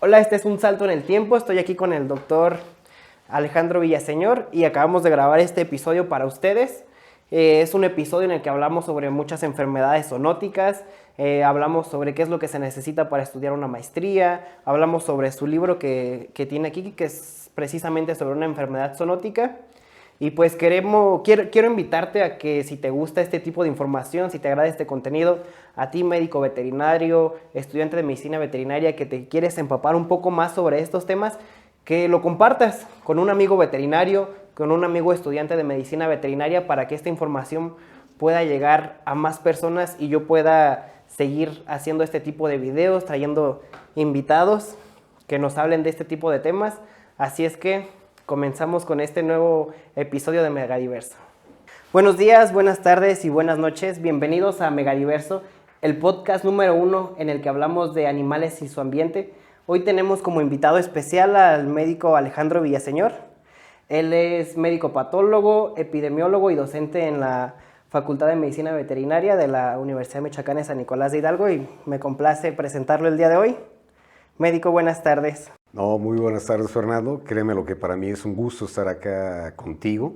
Hola, este es Un Salto en el Tiempo. Estoy aquí con el doctor Alejandro Villaseñor y acabamos de grabar este episodio para ustedes. Es un episodio en el que hablamos sobre muchas enfermedades zoonóticas, hablamos sobre qué es lo que se necesita para estudiar una maestría, hablamos sobre su libro que tiene aquí, que es precisamente sobre una enfermedad zoonótica. Y pues quiero invitarte a que si te gusta este tipo de información, si te agrada este contenido, a ti médico veterinario, estudiante de medicina veterinaria, que te quieres empapar un poco más sobre estos temas, que lo compartas con un amigo veterinario, con un amigo estudiante de medicina veterinaria para que esta información pueda llegar a más personas y yo pueda seguir haciendo este tipo de videos, trayendo invitados que nos hablen de este tipo de temas. Así es que comenzamos con este nuevo episodio de Megadiverso. Buenos días, buenas tardes y buenas noches. Bienvenidos a Megadiverso, el podcast número 1 en el que hablamos de animales y su ambiente. Hoy tenemos como invitado especial al médico Alejandro Villaseñor. Él es médico patólogo, epidemiólogo y docente en la Facultad de Medicina Veterinaria de la Universidad Michoacana de San Nicolás de Hidalgo y me complace presentarlo el día de hoy. Médico, buenas tardes. No, muy buenas tardes, Fernando. Créeme lo que para mí es un gusto estar acá contigo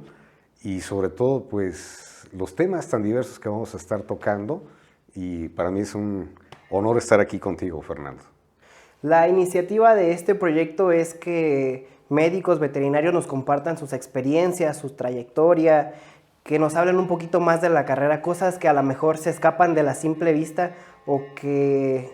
y sobre todo, pues, los temas tan diversos que vamos a estar tocando y para mí es un honor estar aquí contigo, Fernando. La iniciativa de este proyecto es que médicos veterinarios nos compartan sus experiencias, su trayectoria, que nos hablen un poquito más de la carrera, cosas que a lo mejor se escapan de la simple vista o que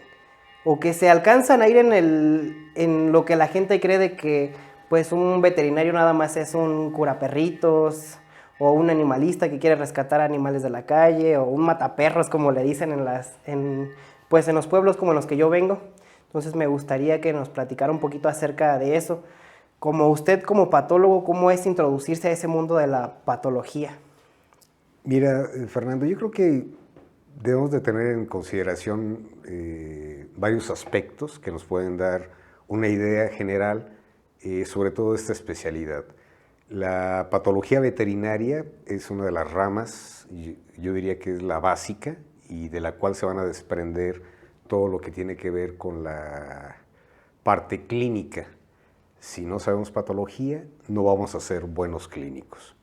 se alcanzan a ir en lo que la gente cree de que pues un veterinario nada más es un curaperritos o un animalista que quiere rescatar animales de la calle o un mataperros como le dicen pues en los pueblos como en los que yo vengo. Entonces me gustaría que nos platicara un poquito acerca de eso. Como usted como patólogo, ¿cómo es introducirse a ese mundo de la patología? Mira, Fernando, yo creo que debemos de tener en consideración varios aspectos que nos pueden dar una idea general sobre todo esta especialidad. La patología veterinaria es una de las ramas, yo diría que es la básica y de la cual se van a desprender todo lo que tiene que ver con la parte clínica. Si no sabemos patología, no vamos a ser buenos clínicos.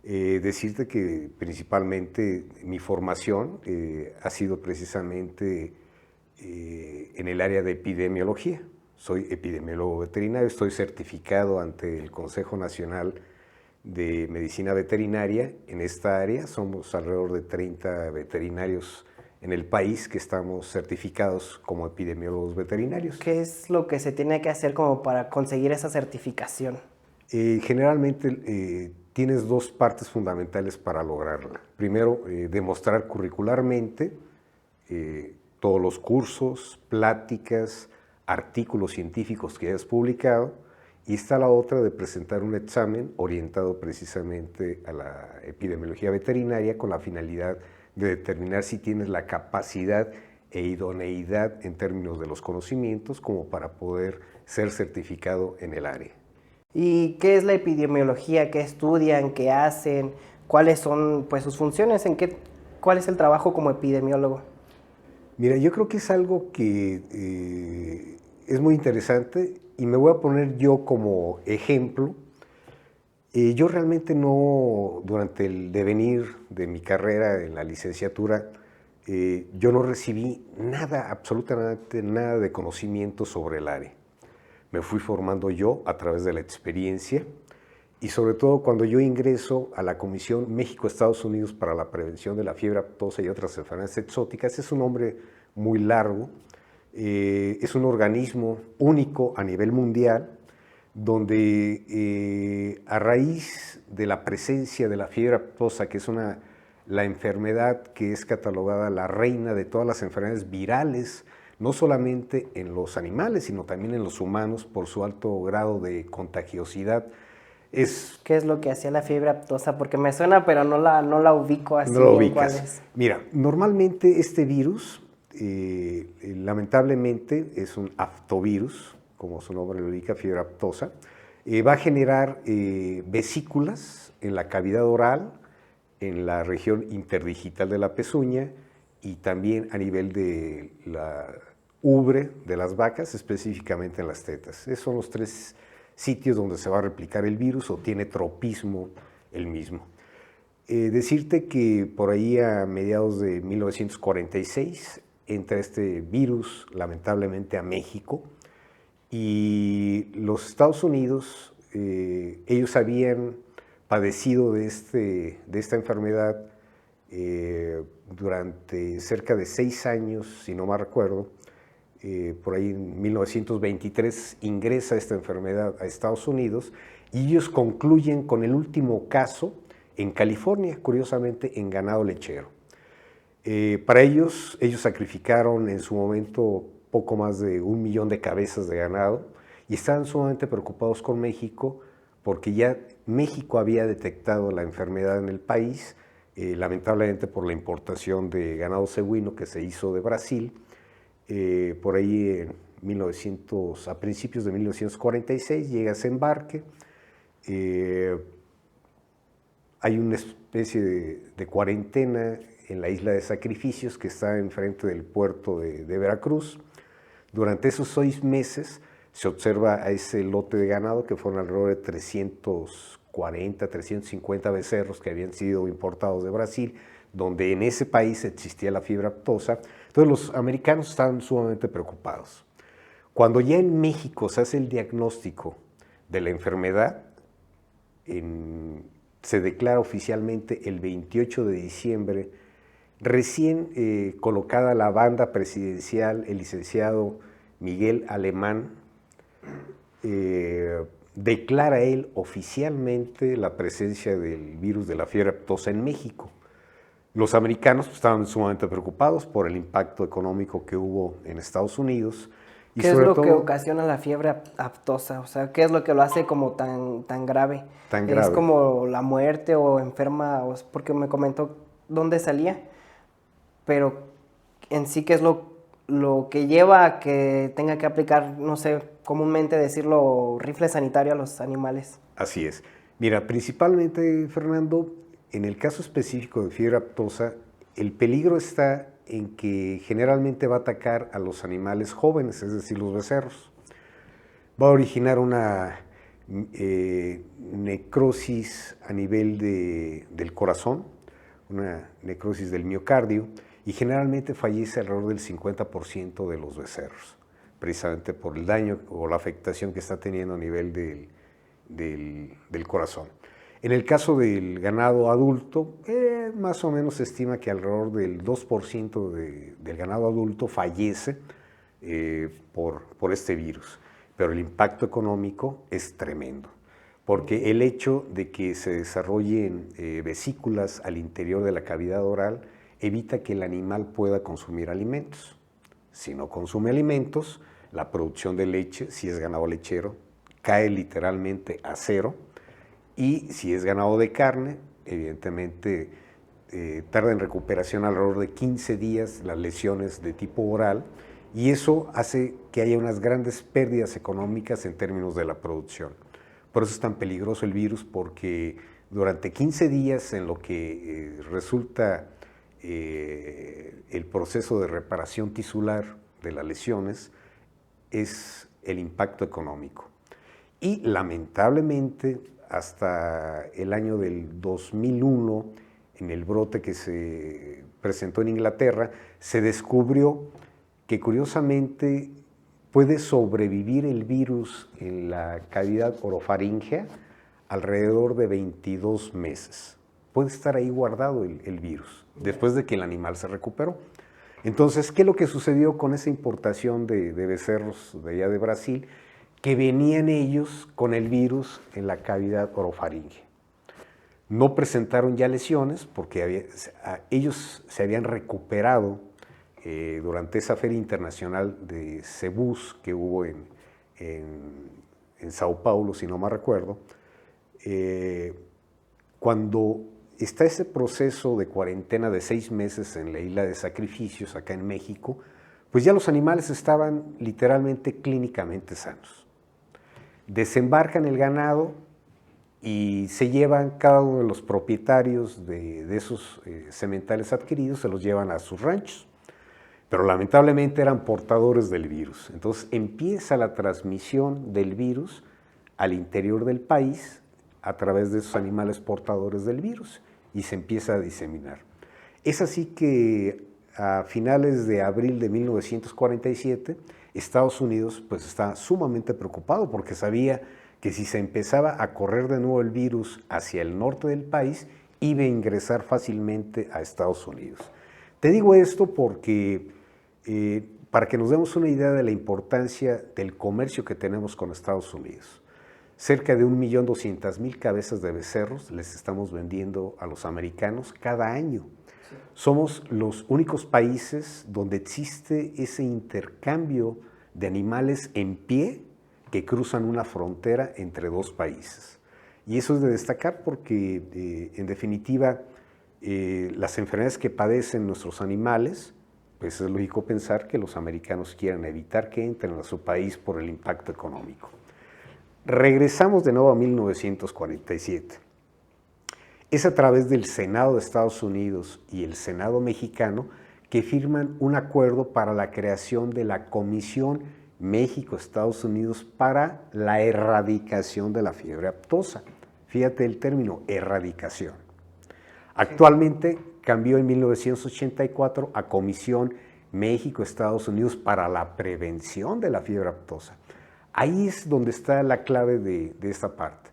Decirte que principalmente mi formación ha sido precisamente en el área de epidemiología. Soy epidemiólogo veterinario, estoy certificado ante el Consejo Nacional de Medicina Veterinaria en esta área. Somos alrededor de 30 veterinarios en el país que estamos certificados como epidemiólogos veterinarios. ¿Qué es lo que se tiene que hacer como para conseguir esa certificación? Generalmente tienes dos partes fundamentales para lograrla. Primero, demostrar curricularmente todos los cursos, pláticas, artículos científicos que hayas publicado, y está la otra de presentar un examen orientado precisamente a la epidemiología veterinaria con la finalidad de determinar si tienes la capacidad e idoneidad en términos de los conocimientos como para poder ser certificado en el área. ¿Y qué es la epidemiología? ¿Qué estudian? ¿Qué hacen? ¿Cuáles son pues, sus funciones? ¿Cuál es el trabajo como epidemiólogo? Mira, yo creo que es algo que es muy interesante y me voy a poner yo como ejemplo. Yo realmente no, durante el devenir de mi carrera en la licenciatura, yo no recibí nada, absolutamente nada de conocimiento sobre el área. Me fui formando yo a través de la experiencia y sobre todo cuando yo ingreso a la Comisión México-Estados Unidos para la Prevención de la Fiebre Aftosa y otras enfermedades exóticas. Es un nombre muy largo, es un organismo único a nivel mundial donde a raíz de la presencia de la fiebre aftosa, que es la enfermedad que es catalogada la reina de todas las enfermedades virales, no solamente en los animales, sino también en los humanos por su alto grado de contagiosidad. ¿Qué es lo que hacía la fiebre aftosa? Porque me suena, pero no la ubico así No lo bien cuál ubicas. es. Mira, normalmente este virus, lamentablemente, es un aftovirus, como su nombre lo indica, fiebre aftosa. Va a generar vesículas en la cavidad oral, en la región interdigital de la pezuña y también a nivel de ubre de las vacas, específicamente en las tetas. Esos son los 3 sitios donde se va a replicar el virus o tiene tropismo el mismo. Decirte que por ahí a mediados de 1946 entra este virus lamentablemente a México y los Estados Unidos, ellos habían padecido de esta enfermedad durante cerca de 6 años, si no mal recuerdo. Por ahí en 1923 ingresa esta enfermedad a Estados Unidos y ellos concluyen con el último caso en California, curiosamente en ganado lechero. Para ellos sacrificaron en su momento poco más de 1 millón de cabezas de ganado y estaban sumamente preocupados con México porque ya México había detectado la enfermedad en el país, lamentablemente por la importación de ganado cebuino que se hizo de Brasil. Por ahí a principios de 1946 llega ese embarque. Hay una especie de cuarentena en la isla de Sacrificios que está enfrente del puerto de Veracruz. Durante esos 6 meses se observa a ese lote de ganado que fueron alrededor de 340, 350 becerros que habían sido importados de Brasil, donde en ese país existía la fiebre aftosa. Entonces los americanos estaban sumamente preocupados. Cuando ya en México se hace el diagnóstico de la enfermedad, se declara oficialmente el 28 de diciembre, recién colocada la banda presidencial, el licenciado Miguel Alemán, declara él oficialmente la presencia del virus de la fiebre aftosa en México. Los americanos estaban sumamente preocupados por el impacto económico que hubo en Estados Unidos. Y ¿qué es lo que ocasiona la fiebre aftosa? O sea, ¿qué es lo que lo hace como tan grave? Tan grave. ¿Es como la muerte o enferma? Porque me comentó dónde salía, pero en sí, ¿qué es lo que lleva a que tenga que aplicar, no sé, comúnmente decirlo, rifle sanitario a los animales? Así es. Mira, principalmente, Fernando, en el caso específico de fiebre aftosa, el peligro está en que generalmente va a atacar a los animales jóvenes, es decir, los becerros. Va a originar una necrosis a nivel del corazón, una necrosis del miocardio, y generalmente fallece alrededor del 50% de los becerros, precisamente por el daño o la afectación que está teniendo a nivel del corazón. En el caso del ganado adulto, más o menos se estima que alrededor del 2% del ganado adulto fallece por este virus, pero el impacto económico es tremendo, porque el hecho de que se desarrollen vesículas al interior de la cavidad oral evita que el animal pueda consumir alimentos. Si no consume alimentos, la producción de leche, si es ganado lechero, cae literalmente a cero. Y si es ganado de carne, evidentemente tarda en recuperación alrededor de 15 días las lesiones de tipo oral y eso hace que haya unas grandes pérdidas económicas en términos de la producción. Por eso es tan peligroso el virus, porque durante 15 días en lo que resulta el proceso de reparación tisular de las lesiones es el impacto económico. Y lamentablemente, hasta el año del 2001, en el brote que se presentó en Inglaterra, se descubrió que curiosamente puede sobrevivir el virus en la cavidad orofaríngea alrededor de 22 meses. Puede estar ahí guardado el virus, después de que el animal se recuperó. Entonces, ¿qué es lo que sucedió con esa importación de becerros de allá de Brasil? Que venían ellos con el virus en la cavidad orofaríngea. No presentaron ya lesiones porque ellos se habían recuperado durante esa feria internacional de cebús que hubo en Sao Paulo, si no me recuerdo. Cuando está ese proceso de cuarentena de 6 meses en la isla de Sacrificios, acá en México, pues ya los animales estaban literalmente clínicamente sanos. Desembarcan el ganado y se llevan cada uno de los propietarios de esos sementales adquiridos, se los llevan a sus ranchos. pero lamentablemente eran portadores del virus. Entonces empieza la transmisión del virus al interior del país a través de esos animales portadores del virus y se empieza a diseminar. Es así que a finales de abril de 1947, Estados Unidos pues está sumamente preocupado porque sabía que si se empezaba a correr de nuevo el virus hacia el norte del país, iba a ingresar fácilmente a Estados Unidos. Te digo esto porque para que nos demos una idea de la importancia del comercio que tenemos con Estados Unidos. Cerca de 1.200.000 cabezas de becerros les estamos vendiendo a los americanos cada año. Sí. Somos los únicos países donde existe ese intercambio de animales en pie que cruzan una frontera entre dos países. Y eso es de destacar porque, en definitiva, las enfermedades que padecen nuestros animales, pues es lógico pensar que los americanos quieren evitar que entren a su país por el impacto económico. Regresamos de nuevo a 1947. Es a través del Senado de Estados Unidos y el Senado mexicano que firman un acuerdo para la creación de la Comisión México-Estados Unidos para la erradicación de la fiebre aftosa. Fíjate el término, erradicación. Actualmente cambió en 1984 a Comisión México-Estados Unidos para la prevención de la fiebre aftosa. Ahí es donde está la clave de esta parte.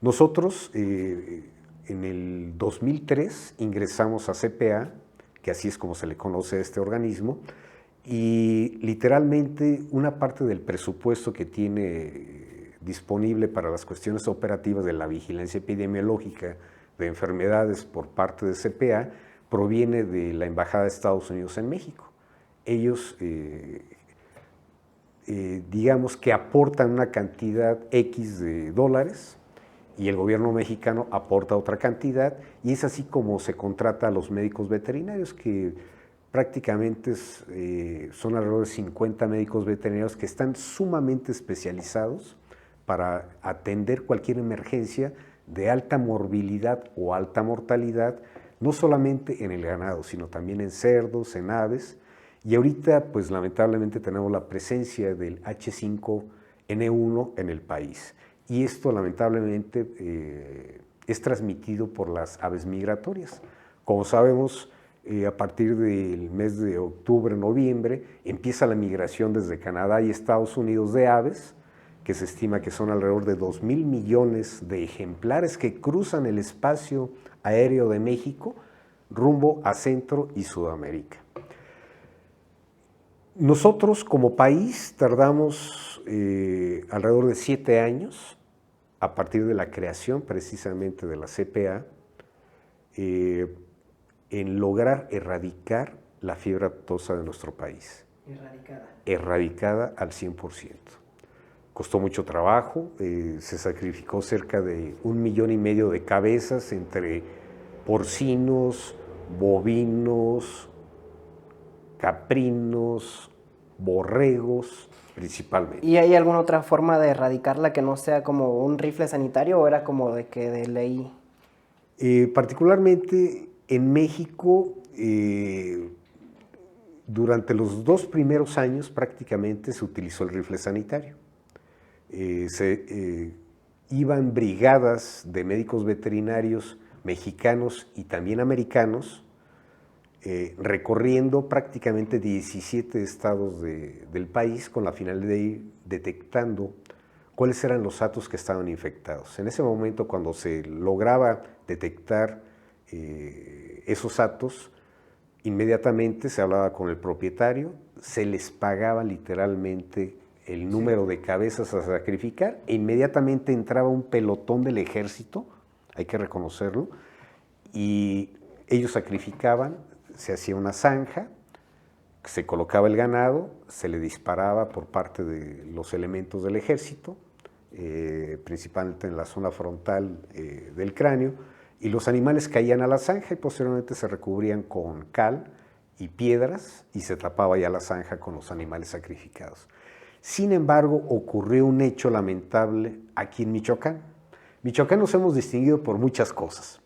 Nosotros en el 2003 ingresamos a CPA, que así es como se le conoce a este organismo, y literalmente una parte del presupuesto que tiene disponible para las cuestiones operativas de la vigilancia epidemiológica de enfermedades por parte de CPA proviene de la Embajada de Estados Unidos en México. Ellos digamos que aportan una cantidad X de dólares y el gobierno mexicano aporta otra cantidad y es así como se contrata a los médicos veterinarios que prácticamente son alrededor de 50 médicos veterinarios que están sumamente especializados para atender cualquier emergencia de alta morbilidad o alta mortalidad, no solamente en el ganado, sino también en cerdos, en aves. Y ahorita, pues lamentablemente tenemos la presencia del H5N1 en el país. Y esto lamentablemente es transmitido por las aves migratorias. Como sabemos, a partir del mes de octubre, noviembre, empieza la migración desde Canadá y Estados Unidos de aves, que se estima que son alrededor de 2.000 millones de ejemplares que cruzan el espacio aéreo de México rumbo a Centro y Sudamérica. Nosotros como país tardamos alrededor de 7 años a partir de la creación precisamente de la CPA en lograr erradicar la fiebre aftosa de nuestro país. Erradicada. Erradicada al 100%. Costó mucho trabajo, se sacrificó cerca de 1,5 millones de cabezas entre porcinos, bovinos, caprinos, borregos, principalmente. ¿Y hay alguna otra forma de erradicarla que no sea como un rifle sanitario o era como de que de ley? Particularmente en México, durante los 2 primeros años prácticamente se utilizó el rifle sanitario. Iban brigadas de médicos veterinarios mexicanos y también americanos recorriendo prácticamente 17 estados del país con la finalidad de ir detectando cuáles eran los hatos que estaban infectados. En ese momento, cuando se lograba detectar esos hatos, inmediatamente se hablaba con el propietario, se les pagaba literalmente el número de cabezas a sacrificar e inmediatamente entraba un pelotón del ejército, hay que reconocerlo, y ellos sacrificaban, se hacía una zanja, se colocaba el ganado, se le disparaba por parte de los elementos del ejército, principalmente en la zona frontal del cráneo, y los animales caían a la zanja y posteriormente se recubrían con cal y piedras y se tapaba ya la zanja con los animales sacrificados. Sin embargo, ocurrió un hecho lamentable aquí en Michoacán. Michoacán nos hemos distinguido por muchas cosas.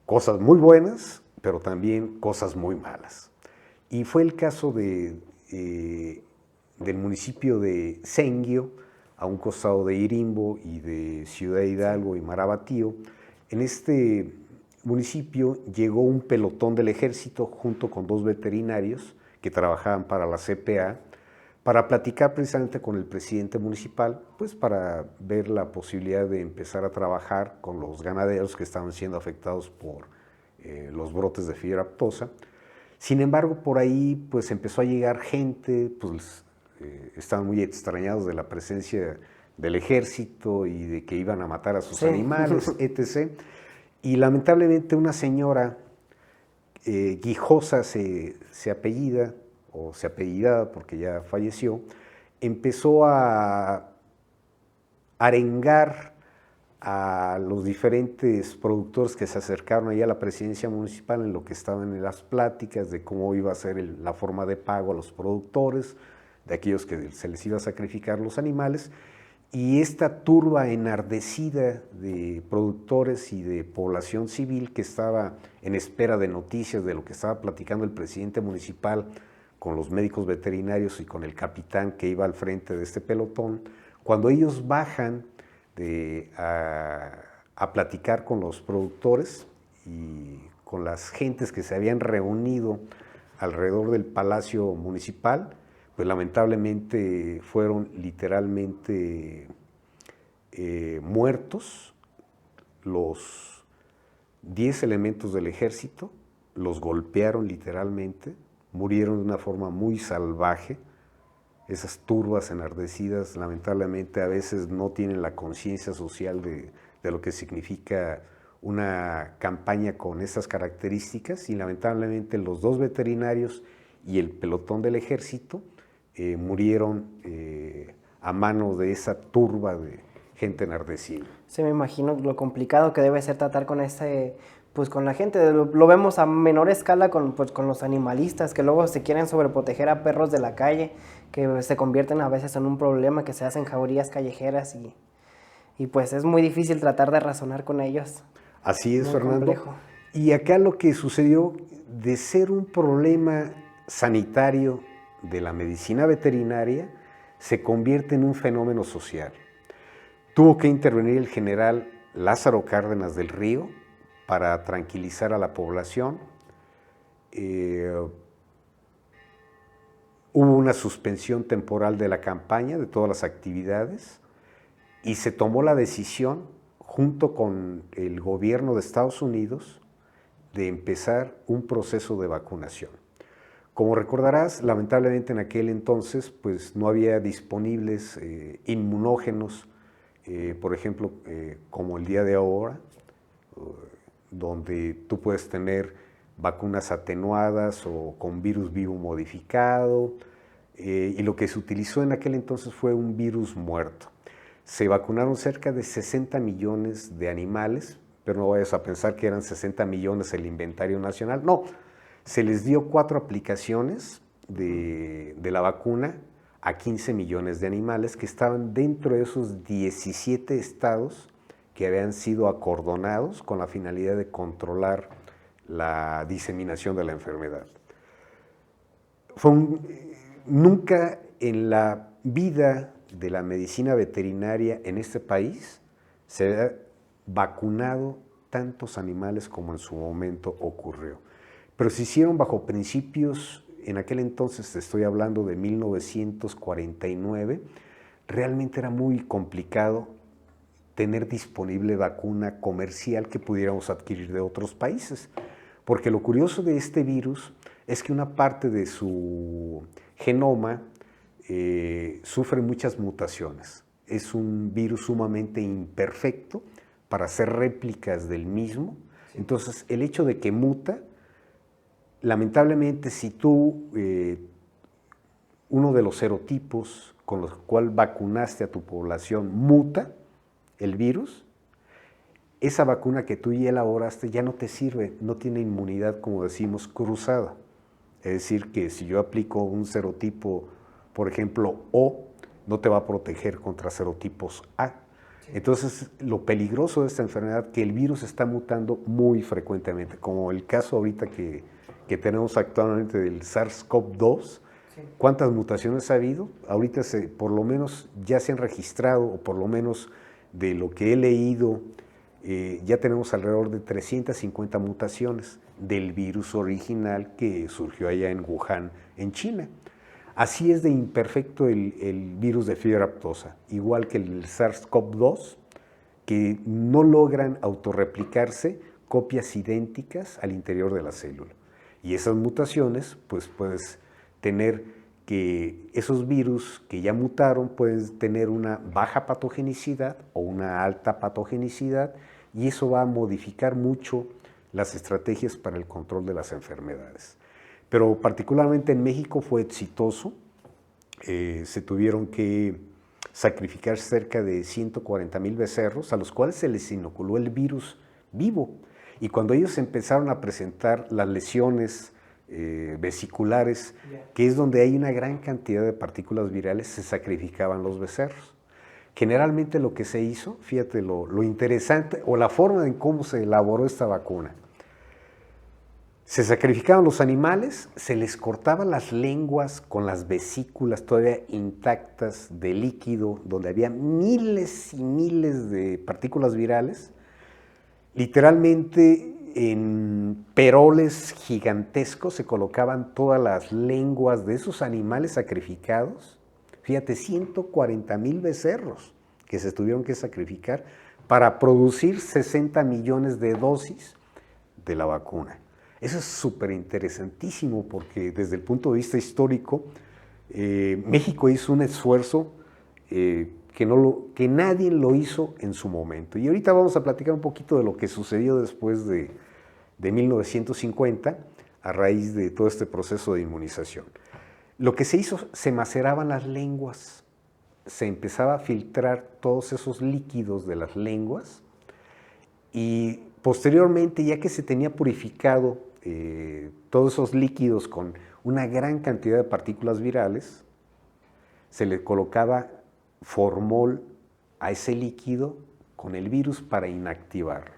Cosas muy buenas, pero también cosas muy malas. Y fue el caso del municipio de Senguio, a un costado de Irimbo y de Ciudad Hidalgo y Marabatío. En este municipio llegó un pelotón del ejército junto con 2 veterinarios que trabajaban para la CPA para platicar precisamente con el presidente municipal, pues para ver la posibilidad de empezar a trabajar con los ganaderos que estaban siendo afectados por los brotes de fiebre aftosa. Sin embargo, por ahí pues empezó a llegar gente, pues estaban muy extrañados de la presencia del ejército y de que iban a matar a sus animales, etc. Y lamentablemente una señora, Guijosa se apellida, o se apellidaba porque ya falleció, empezó a arengar a los diferentes productores que se acercaron ahí a la presidencia municipal en lo que estaban en las pláticas de cómo iba a ser la forma de pago a los productores, de aquellos que se les iba a sacrificar los animales, y esta turba enardecida de productores y de población civil que estaba en espera de noticias de lo que estaba platicando el presidente municipal con los médicos veterinarios y con el capitán que iba al frente de este pelotón, cuando ellos bajan a platicar con los productores y con las gentes que se habían reunido alrededor del Palacio Municipal, pues lamentablemente fueron literalmente muertos los 10 elementos del ejército, los golpearon literalmente, murieron de una forma muy salvaje. Esas turbas enardecidas lamentablemente a veces no tienen la conciencia social de lo que significa una campaña con estas características, y lamentablemente los 2 veterinarios y el pelotón del ejército murieron a manos de esa turba de gente enardecida. Sí, me imagino lo complicado que debe ser tratar con pues con la gente. Lo vemos a menor escala con los animalistas que luego se quieren sobreproteger a perros de la calle, que se convierten a veces en un problema, que se hacen jaurías callejeras y pues es muy difícil tratar de razonar con ellos. Así es, muy Fernando. Complejo. Y acá lo que sucedió, de ser un problema sanitario de la medicina veterinaria, se convierte en un fenómeno social. Tuvo que intervenir el general Lázaro Cárdenas del Río para tranquilizar a la población. Hubo una suspensión temporal de la campaña, de todas las actividades, y se tomó la decisión, junto con el gobierno de Estados Unidos, de empezar un proceso de vacunación. Como recordarás, lamentablemente en aquel entonces pues, no había disponibles inmunógenos, por ejemplo, como el día de ahora, donde tú puedes tener vacunas atenuadas o con virus vivo modificado, y lo que se utilizó en aquel entonces fue un virus muerto. Se vacunaron cerca de 60 millones de animales, pero no vayas a pensar que eran 60 millones el inventario nacional, no. Se les dio 4 aplicaciones de la vacuna a 15 millones de animales que estaban dentro de esos 17 estados que habían sido acordonados con la finalidad de controlar la diseminación de la enfermedad. Nunca en la vida de la medicina veterinaria en este país se ha vacunado tantos animales como en su momento ocurrió. Pero se hicieron bajo principios, en aquel entonces te estoy hablando de 1949, realmente era muy complicado tener disponible vacuna comercial que pudiéramos adquirir de otros países. Porque lo curioso de este virus es que una parte de su genoma sufre muchas mutaciones. Es un virus sumamente imperfecto para hacer réplicas del mismo. Entonces, el hecho de que muta, lamentablemente, si tú, uno de los serotipos con los cuales vacunaste a tu población muta el virus, esa vacuna que tú ya elaboraste ya no te sirve, no tiene inmunidad, como decimos, cruzada. Es decir, que si yo aplico un serotipo, por ejemplo, O, no te va a proteger contra serotipos A. Entonces, lo peligroso de esta enfermedad es que el virus está mutando muy frecuentemente, como el caso ahorita que que tenemos actualmente del SARS-CoV-2, ¿cuántas mutaciones ha habido? Ahorita por lo menos ya se han registrado, o por lo menos de lo que he leído, ya tenemos alrededor de 350 mutaciones del virus original que surgió allá en Wuhan, en China. Así es de imperfecto el virus de fiebre aftosa, igual que el SARS-CoV-2, que no logran autorreplicarse copias idénticas al interior de la célula. Y esas mutaciones, pues puedes tener que esos virus que ya mutaron pueden tener una baja patogenicidad o una alta patogenicidad, y eso va a modificar mucho las estrategias para el control de las enfermedades. Pero particularmente en México fue exitoso. Se tuvieron que sacrificar cerca de 140,000 becerros, a los cuales se les inoculó el virus vivo. Y cuando ellos empezaron a presentar las lesiones vesiculares, que es donde hay una gran cantidad de partículas virales, se sacrificaban los becerros. Generalmente lo que se hizo, fíjate lo interesante, o la forma en cómo se elaboró esta vacuna. Se sacrificaban los animales, se les cortaban las lenguas con las vesículas todavía intactas de líquido, donde había miles y miles de partículas virales. Literalmente en peroles gigantescos se colocaban todas las lenguas de esos animales sacrificados. Fíjate, 140,000 becerros que se tuvieron que sacrificar para producir 60 millones de dosis de la vacuna. Eso es súper interesantísimo porque desde el punto de vista histórico, México hizo un esfuerzo que nadie lo hizo en su momento. Y ahorita vamos a platicar un poquito de lo que sucedió después de 1950 a raíz de todo este proceso de inmunización. Lo que se hizo, se maceraban las lenguas, se empezaba a filtrar todos esos líquidos de las lenguas, y posteriormente, ya que se tenía purificado todos esos líquidos con una gran cantidad de partículas virales, se le colocaba formol a ese líquido con el virus para inactivarlo.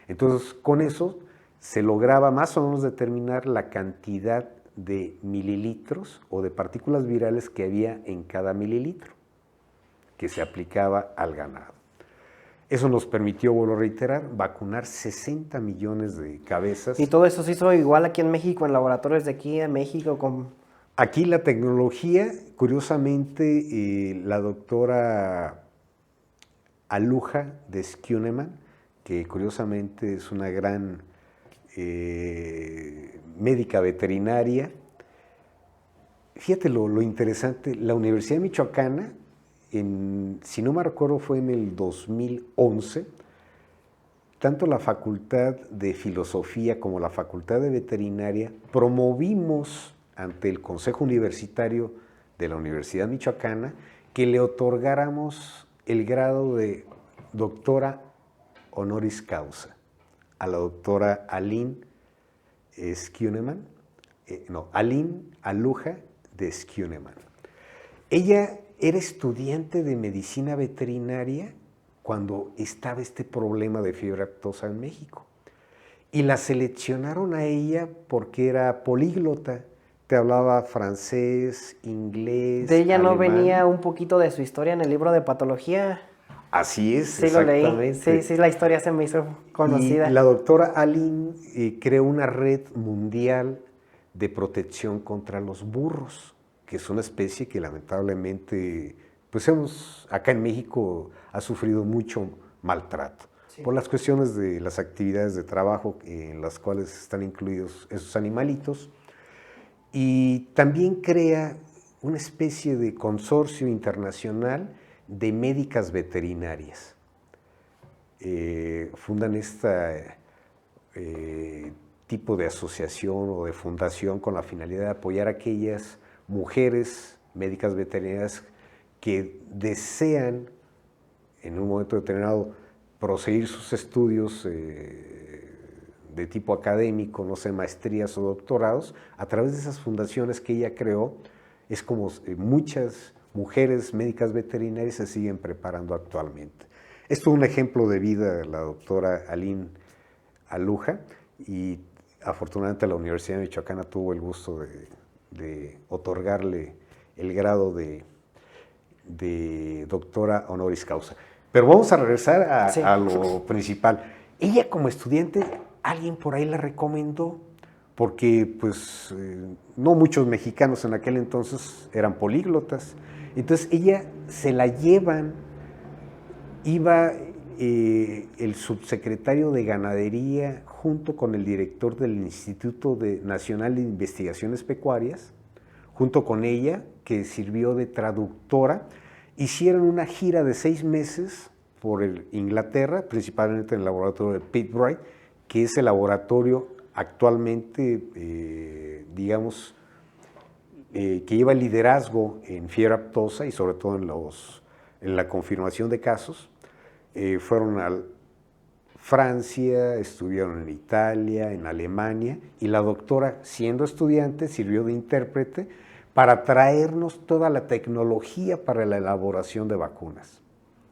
Entonces, con eso se lograba más o menos determinar la cantidad de mililitros o de partículas virales que había en cada mililitro que se aplicaba al ganado. Eso nos permitió, vuelvo a reiterar, vacunar 60 millones de cabezas. ¿Y todo eso se hizo igual aquí en México, en laboratorios de aquí en México? Aquí la tecnología, curiosamente, la doctora Aluja de Schünemann, que curiosamente es una gran médica veterinaria. Fíjate lo interesante, la Universidad Michoacana, si no me recuerdo fue en el 2011, tanto la Facultad de Filosofía como la Facultad de Veterinaria promovimos ante el Consejo Universitario de la Universidad Michoacana que le otorgáramos el grado de doctora honoris causa a la doctora Aline Schünemann, Aline Aluja de Schünemann. Ella era estudiante de medicina veterinaria cuando estaba este problema de fiebre aftosa en México. Y la seleccionaron a ella porque era políglota. Te hablaba francés, inglés, ¿De ella no alemán. venía un poquito de su historia en el libro de patología? Así es, Sí, exactamente. lo leí. Sí, la historia se me hizo conocida. Y la doctora Aline creó una red mundial de protección contra los burros, que es una especie que lamentablemente, pues acá en México ha sufrido mucho maltrato, por las cuestiones de las actividades de trabajo en las cuales están incluidos esos animalitos. Y también crea una especie de consorcio internacional de médicas veterinarias. Fundan este tipo de asociación o de fundación con la finalidad de apoyar a aquellas mujeres médicas veterinarias que desean en un momento determinado proseguir sus estudios de tipo académico, no sé, maestrías o doctorados, a través de esas fundaciones que ella creó. Es como muchas mujeres médicas veterinarias se siguen preparando actualmente. Esto es un ejemplo de vida de la doctora Aline Aluja, y afortunadamente la Universidad de Michoacana tuvo el gusto de otorgarle el grado de doctora honoris causa. Pero vamos a regresar Sí. a lo principal. Ella como estudiante, alguien por ahí la recomendó, porque pues no muchos mexicanos en aquel entonces eran políglotas. Entonces ella se la llevan, iba el subsecretario de Ganadería junto con el director del Instituto Nacional de Investigaciones Pecuarias, junto con ella, que sirvió de traductora. Hicieron una gira de 6 meses por Inglaterra, principalmente en el laboratorio de Pittbright, que es el laboratorio actualmente, digamos, que lleva el liderazgo en fiebre aftosa y sobre todo en la confirmación de casos. Fueron a Francia, estuvieron en Italia, en Alemania, y la doctora, siendo estudiante, sirvió de intérprete para traernos toda la tecnología para la elaboración de vacunas.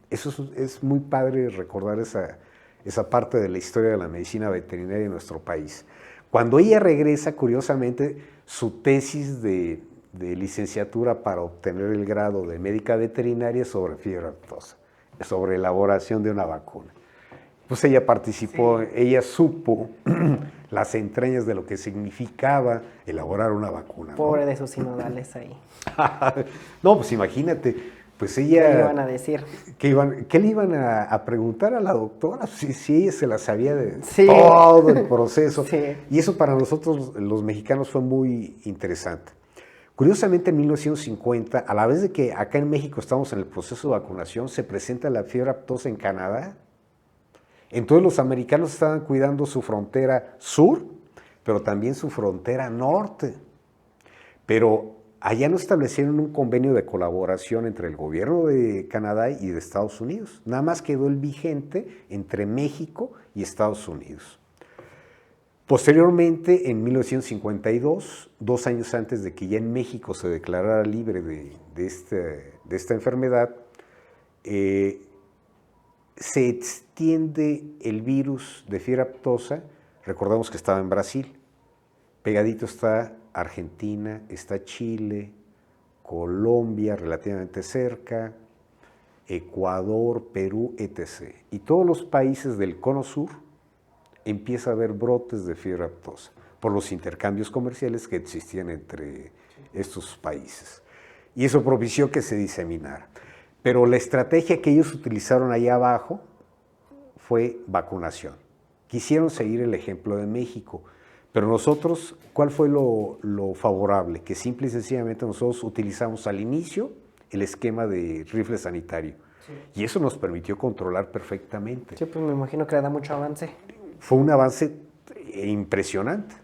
Eso es muy padre recordar esa parte de la historia de la medicina veterinaria en nuestro país. Cuando ella regresa, curiosamente, su tesis de licenciatura para obtener el grado de médica veterinaria sobre fiebre aftosa, sobre elaboración de una vacuna. Pues ella participó, ella supo las entrañas de lo que significaba elaborar una vacuna, ¿no? Pobre de sus sinodales ahí. No, pues imagínate, pues ¿Qué ella... le iban a decir? ¿Qué le iban a preguntar a la doctora? Si ella se la sabía de Sí. todo el proceso. Sí. Y eso para nosotros, los mexicanos, fue muy interesante. Curiosamente, en 1950, a la vez de que acá en México estamos en el proceso de vacunación, se presenta la fiebre aftosa en Canadá. Entonces los americanos estaban cuidando su frontera sur, pero también su frontera norte. Pero allá no establecieron un convenio de colaboración entre el gobierno de Canadá y de Estados Unidos. Nada más quedó el vigente entre México y Estados Unidos. Posteriormente, en 1952, 2 años antes de que ya en México se declarara libre de esta enfermedad, se extiende el virus de fiebre aftosa. Recordamos que estaba en Brasil. Pegadito está Argentina, está Chile, Colombia relativamente cerca, Ecuador, Perú, etc. Y todos los países del cono sur empieza a haber brotes de fiebre aftosa por los intercambios comerciales que existían entre estos países. Y eso propició que se diseminara. Pero la estrategia que ellos utilizaron allá abajo fue vacunación. Quisieron seguir el ejemplo de México, pero nosotros, ¿cuál fue lo favorable? Que simple y sencillamente nosotros utilizamos al inicio el esquema de rifle sanitario. Sí. Y eso nos permitió controlar perfectamente. Sí, pues me imagino que le da mucho avance. Fue un avance impresionante,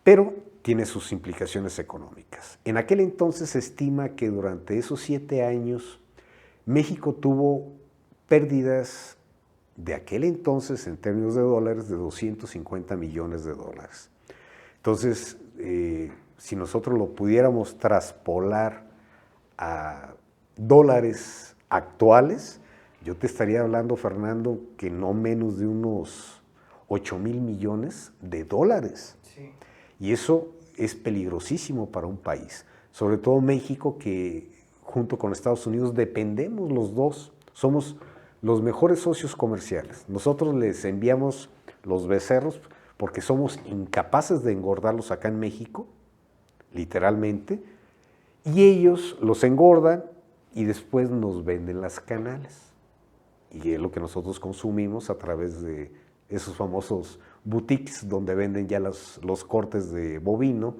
pero tiene sus implicaciones económicas. En aquel entonces se estima que durante esos 7 años México tuvo pérdidas de aquel entonces, en términos de dólares, de 250 millones de dólares. Entonces, si nosotros lo pudiéramos traspolar a dólares actuales, yo te estaría hablando, Fernando, que no menos de unos 8,000 millones de dólares. Sí. Y eso es peligrosísimo para un país, sobre todo México, que junto con Estados Unidos dependemos los dos, somos los mejores socios comerciales. Nosotros les enviamos los becerros porque somos incapaces de engordarlos acá en México, literalmente, y ellos los engordan y después nos venden las canales. Y es lo que nosotros consumimos a través de esos famosos boutiques donde venden ya los cortes de bovino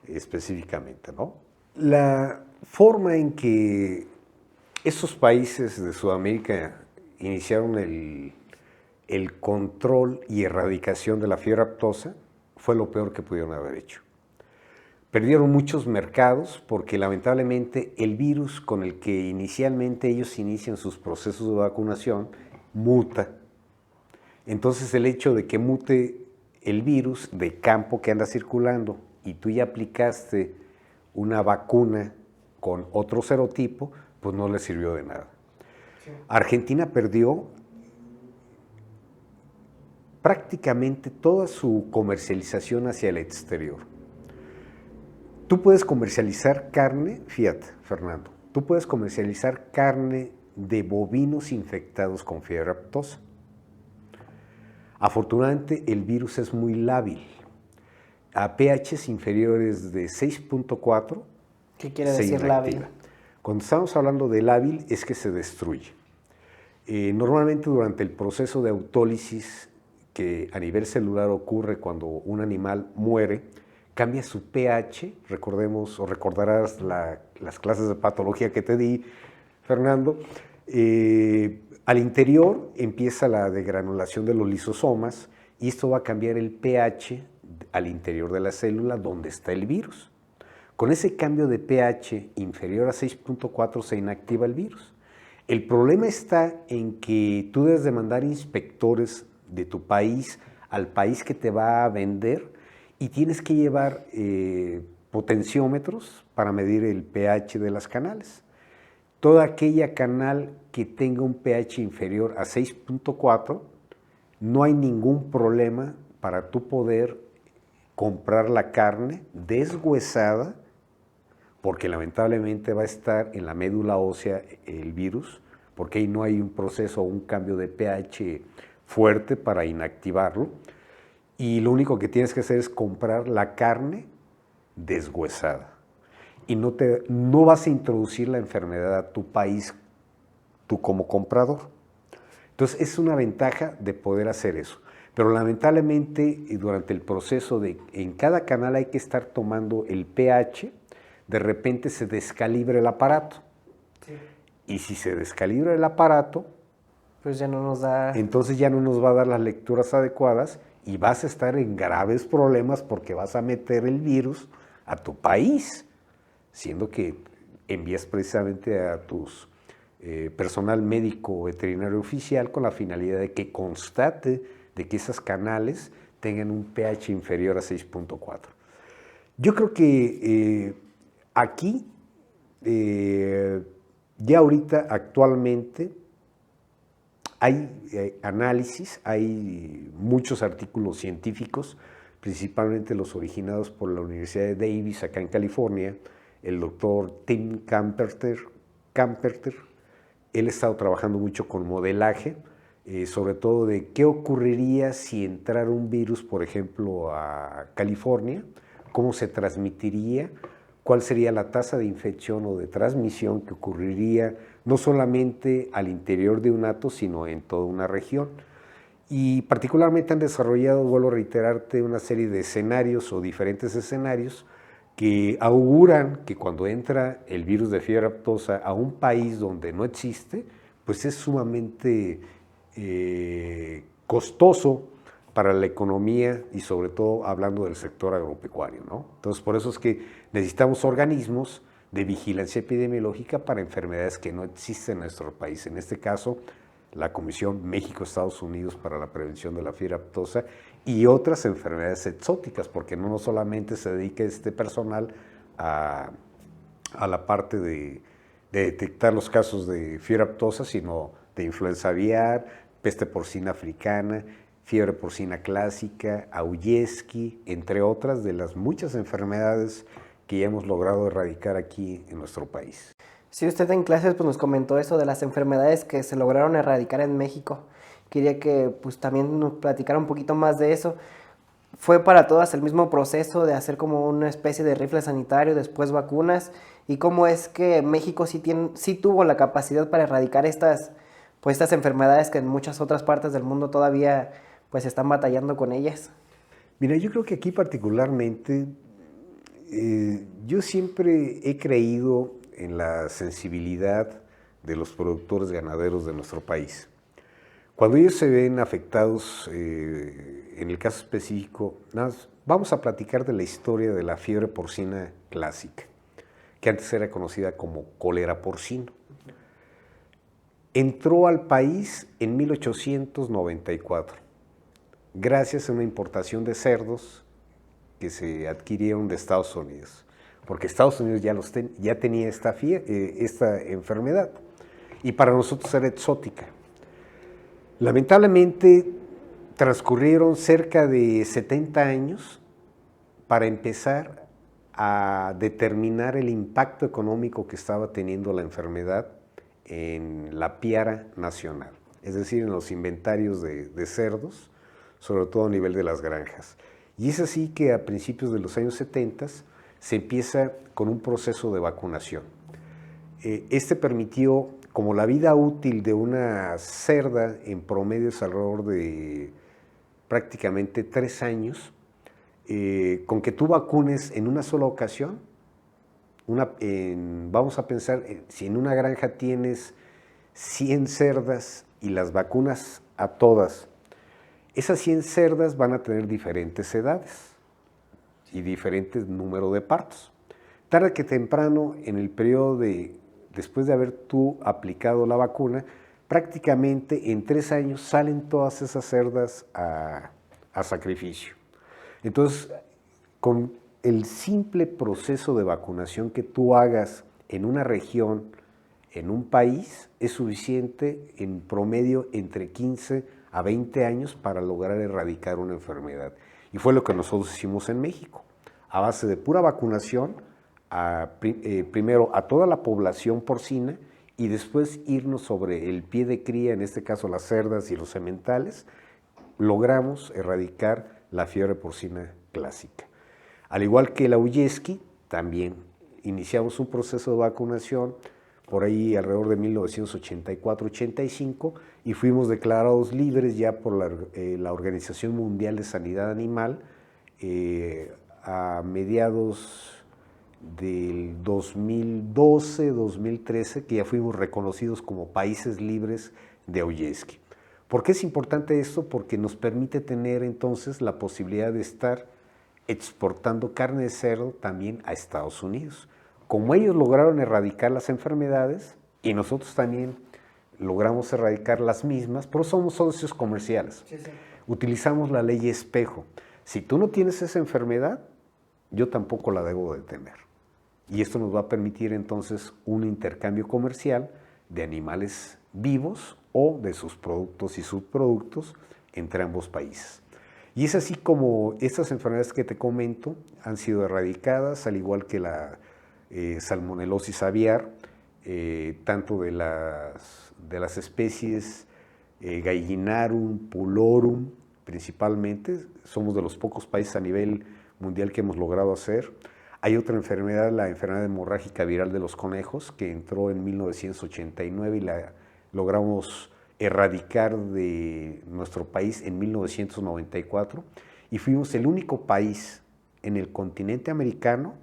específicamente, ¿no? La forma en que esos países de Sudamérica iniciaron el control y erradicación de la fiebre aftosa fue lo peor que pudieron haber hecho. Perdieron muchos mercados porque lamentablemente el virus con el que inicialmente ellos inician sus procesos de vacunación muta. Entonces el hecho de que mute el virus de campo que anda circulando y tú ya aplicaste una vacuna con otro serotipo, pues no le sirvió de nada. Sí. Argentina perdió prácticamente toda su comercialización hacia el exterior. Tú puedes comercializar carne, fíjate, Fernando, tú puedes comercializar carne de bovinos infectados con fiebre aftosa. Afortunadamente, el virus es muy lábil. A pHs inferiores de 6.4 ¿Qué quiere se decir inactiva. lábil? Cuando estamos hablando de lábil es que se destruye. Normalmente durante el proceso de autólisis que a nivel celular ocurre cuando un animal muere, cambia su pH, recordemos o recordarás las clases de patología que te di, Fernando. Al interior empieza la degranulación de los lisosomas y esto va a cambiar el pH al interior de la célula donde está el virus. Con ese cambio de pH inferior a 6.4 se inactiva el virus. El problema está en que tú debes de mandar inspectores de tu país al país que te va a vender y tienes que llevar potenciómetros para medir el pH de las canales. Toda aquella canal que tenga un pH inferior a 6.4, no hay ningún problema para tú poder comprar la carne deshuesada, porque lamentablemente va a estar en la médula ósea el virus, porque ahí no hay un proceso o un cambio de pH fuerte para inactivarlo, y lo único que tienes que hacer es comprar la carne deshuesada. Y no vas a introducir la enfermedad a tu país, tú como comprador. Entonces es una ventaja de poder hacer eso. Pero lamentablemente durante el proceso en cada canal hay que estar tomando el pH, de repente se descalibra el aparato. Sí. Y si se descalibra el aparato, pues ya no nos da... entonces ya no nos va a dar las lecturas adecuadas y vas a estar en graves problemas porque vas a meter el virus a tu país, siendo que envías precisamente a tus personal médico veterinario oficial con la finalidad de que constate de que esas canales tengan un pH inferior a 6.4. Yo creo que aquí, ya ahorita, actualmente, hay análisis, hay muchos artículos científicos, principalmente los originados por la Universidad de Davis, acá en California, el doctor Tim Camperter. Él ha estado trabajando mucho con modelaje, sobre todo de qué ocurriría si entrara un virus, por ejemplo, a California, cómo se transmitiría, cuál sería la tasa de infección o de transmisión que ocurriría no solamente al interior de un hato, sino en toda una región. Y particularmente han desarrollado, vuelvo a reiterarte, una serie de escenarios o diferentes escenarios que auguran que cuando entra el virus de fiebre aftosa a un país donde no existe, pues es sumamente costoso para la economía y sobre todo hablando del sector agropecuario, ¿no? Entonces por eso es que necesitamos organismos de vigilancia epidemiológica para enfermedades que no existen en nuestro país. En este caso, la Comisión México-Estados Unidos para la Prevención de la Fiebre Aftosa y otras enfermedades exóticas, porque no solamente se dedica este personal a la parte de detectar los casos de fiebre aftosa, sino de influenza aviar, peste porcina africana, fiebre porcina clásica, Auyeski, entre otras de las muchas enfermedades que ya hemos logrado erradicar aquí en nuestro país. Sí, usted en clases pues, nos comentó eso de las enfermedades que se lograron erradicar en México. Quería que pues, también nos platicara un poquito más de eso. ¿Fue para todas el mismo proceso de hacer como una especie de rifle sanitario, después vacunas? ¿Y cómo es que México sí tuvo la capacidad para erradicar estas enfermedades que en muchas otras partes del mundo todavía pues, están batallando con ellas? Mira, yo creo que aquí particularmente yo siempre he creído en la sensibilidad de los productores ganaderos de nuestro país. Cuando ellos se ven afectados, en el caso específico, vamos a platicar de la historia de la fiebre porcina clásica, que antes era conocida como cólera porcino. Entró al país en 1894, gracias a una importación de cerdos que se adquirieron de Estados Unidos, porque Estados Unidos ya tenía esta enfermedad y para nosotros era exótica. Lamentablemente, Transcurrieron cerca de 70 años para empezar a determinar el impacto económico que estaba teniendo la enfermedad en la piara nacional, es decir, en los inventarios de cerdos, sobre todo a nivel de las granjas. Y es así que a principios de los años 70 se empieza con un proceso de vacunación. Este permitió, como la vida útil de una cerda en promedio es alrededor de prácticamente 3 años, con que tú vacunes en una sola ocasión, vamos a pensar, si en una granja tienes 100 cerdas y las vacunas a todas, esas 100 cerdas van a tener diferentes edades y diferentes número de partos. Tarde que temprano, en el periodo después de haber tú aplicado la vacuna, prácticamente en 3 años salen todas esas cerdas a sacrificio. Entonces, con el simple proceso de vacunación que tú hagas en una región, en un país, es suficiente en promedio entre 15 a 20 años para lograr erradicar una enfermedad. Y fue lo que nosotros hicimos en México, a base de pura vacunación, primero a toda la población porcina y después irnos sobre el pie de cría, en este caso las cerdas y los sementales, logramos erradicar la fiebre porcina clásica. Al igual que la Ulleschi, también iniciamos un proceso de vacunación por ahí alrededor de 1984-85 y fuimos declarados libres ya por la Organización Mundial de Sanidad Animal a mediados del 2012-2013, que ya fuimos reconocidos como países libres de Ulleschi. ¿Por qué es importante esto? Porque nos permite tener entonces la posibilidad de estar exportando carne de cerdo también a Estados Unidos. Como ellos lograron erradicar las enfermedades y nosotros también logramos erradicar las mismas, pero somos socios comerciales. Sí, sí. Utilizamos la ley espejo. Si tú no tienes esa enfermedad, yo tampoco la debo de tener. Y esto nos va a permitir entonces un intercambio comercial de animales vivos o de sus productos y subproductos entre ambos países. Y es así como estas enfermedades que te comento han sido erradicadas, al igual que la salmonelosis aviar, tanto de las especies Gallinarum, Pulorum, principalmente. Somos de los pocos países a nivel mundial que hemos logrado hacer. Hay otra enfermedad, la enfermedad hemorrágica viral de los conejos, que entró en 1989 y la logramos erradicar de nuestro país en 1994 y fuimos el único país en el continente americano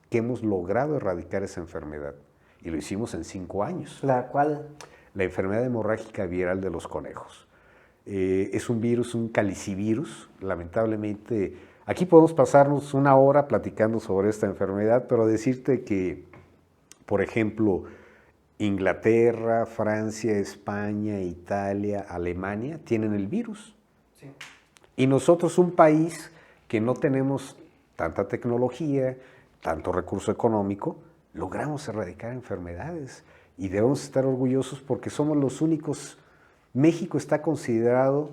que hemos logrado erradicar esa enfermedad y lo hicimos en 5 años. ¿La cual? La enfermedad hemorrágica viral de los conejos. Es un virus, un calicivirus, lamentablemente. Aquí podemos pasarnos 1 hora platicando sobre esta enfermedad, pero decirte que, por ejemplo, Inglaterra, Francia, España, Italia, Alemania tienen el virus. Sí. Y nosotros, un país que no tenemos tanta tecnología, tanto recurso económico, logramos erradicar enfermedades y debemos estar orgullosos porque somos los únicos. México está considerado,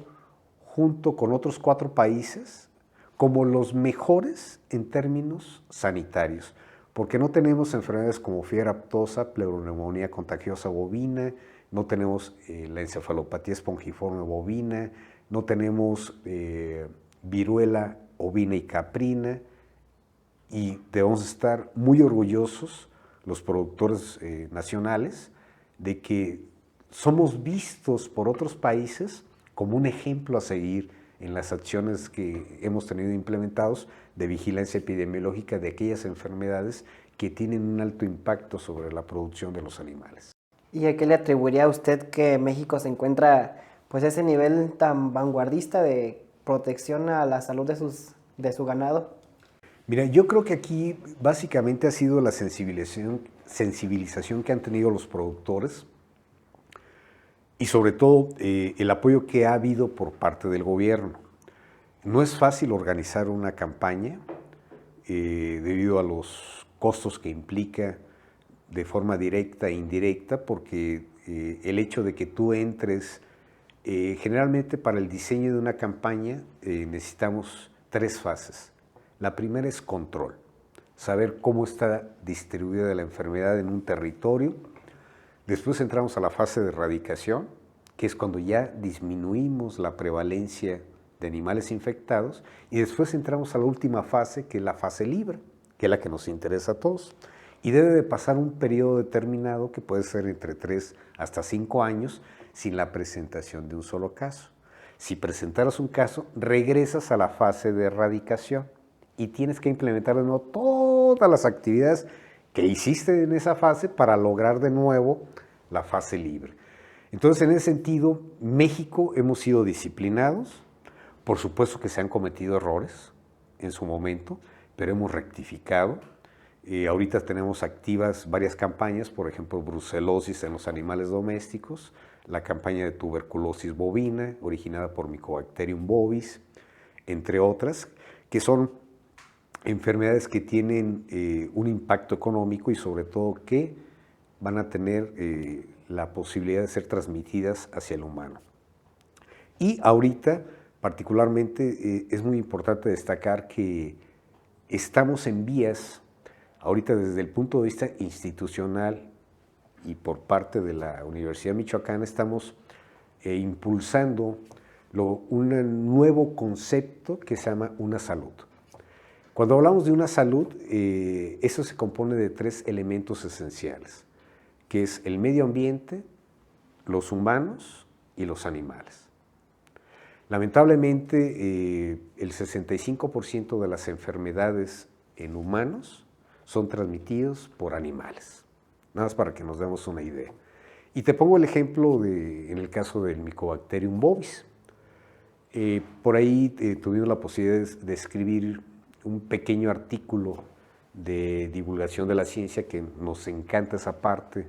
junto con otros 4 países, como los mejores en términos sanitarios, porque no tenemos enfermedades como fiebre aftosa, pleuroneumonía contagiosa bovina, no tenemos la encefalopatía espongiforme bovina, no tenemos viruela ovina y caprina, y debemos estar muy orgullosos, los productores nacionales, de que somos vistos por otros países como un ejemplo a seguir en las acciones que hemos tenido implementados de vigilancia epidemiológica de aquellas enfermedades que tienen un alto impacto sobre la producción de los animales. ¿Y a qué le atribuiría a usted que México se encuentra pues ese nivel tan vanguardista de protección a la salud de su ganado? Mira, yo creo que aquí básicamente ha sido la sensibilización que han tenido los productores y sobre todo el apoyo que ha habido por parte del gobierno. No es fácil organizar una campaña debido a los costos que implica de forma directa e indirecta, porque el hecho de que tú entres Generalmente para el diseño de una campaña necesitamos 3 fases. La primera es control, saber cómo está distribuida la enfermedad en un territorio. Después entramos a la fase de erradicación, que es cuando ya disminuimos la prevalencia de animales infectados, y después entramos a la última fase, que es la fase libre, que es la que nos interesa a todos. Y debe de pasar un periodo determinado, que puede ser entre 3 hasta 5 años, sin la presentación de un solo caso. Si presentaras un caso, regresas a la fase de erradicación y tienes que implementar de nuevo todas las actividades que hiciste en esa fase para lograr de nuevo la fase libre. Entonces, en ese sentido, México hemos sido disciplinados. Por supuesto que se han cometido errores en su momento, pero hemos rectificado. Ahorita tenemos activas varias campañas, por ejemplo, brucelosis en los animales domésticos, la campaña de tuberculosis bovina, originada por Mycobacterium bovis, entre otras, que son enfermedades que tienen un impacto económico y sobre todo que van a tener la posibilidad de ser transmitidas hacia el humano. Y ahorita, particularmente, es muy importante destacar que estamos en vías, ahorita desde el punto de vista institucional y por parte de la Universidad Michoacana, estamos impulsando un nuevo concepto que se llama Una Salud. Cuando hablamos de una salud, eso se compone de 3 elementos esenciales, que es el medio ambiente, los humanos y los animales. Lamentablemente, el 65% de las enfermedades en humanos son transmitidos por animales. Nada más para que nos demos una idea. Y te pongo el ejemplo en el caso del Mycobacterium bovis. Por ahí tuvimos la posibilidad de escribir un pequeño artículo de divulgación de la ciencia, que nos encanta esa parte.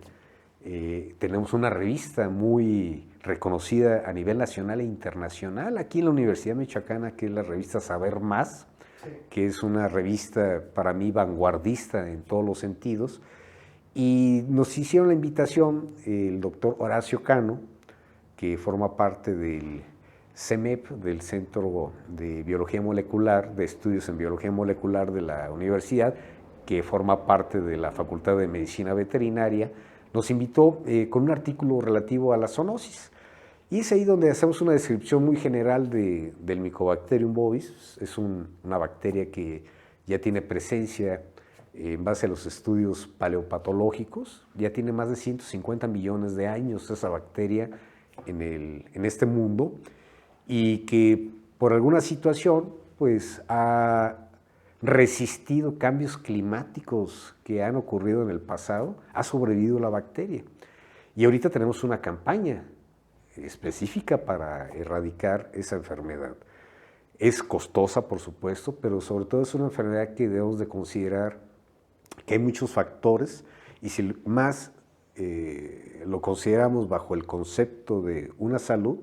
Tenemos una revista muy reconocida a nivel nacional e internacional aquí en la Universidad Michoacana, que es la revista Saber Más, que es una revista para mí vanguardista en todos los sentidos. Y nos hicieron la invitación el doctor Horacio Cano, que forma parte del CEMEP, del Centro de Biología Molecular, de Estudios en Biología Molecular de la universidad, que forma parte de la Facultad de Medicina Veterinaria. Nos invitó con un artículo relativo a la zoonosis. Y es ahí donde hacemos una descripción muy general del Mycobacterium bovis. Es una bacteria que ya tiene presencia en base a los estudios paleopatológicos. Ya tiene más de 150 millones de años esa bacteria en este mundo, y que por alguna situación pues ha resistido cambios climáticos que han ocurrido en el pasado, ha sobrevivido la bacteria. Y ahorita tenemos una campaña específica para erradicar esa enfermedad. Es costosa, por supuesto, pero sobre todo es una enfermedad que debemos de considerar que hay muchos factores, y si más lo consideramos bajo el concepto de una salud,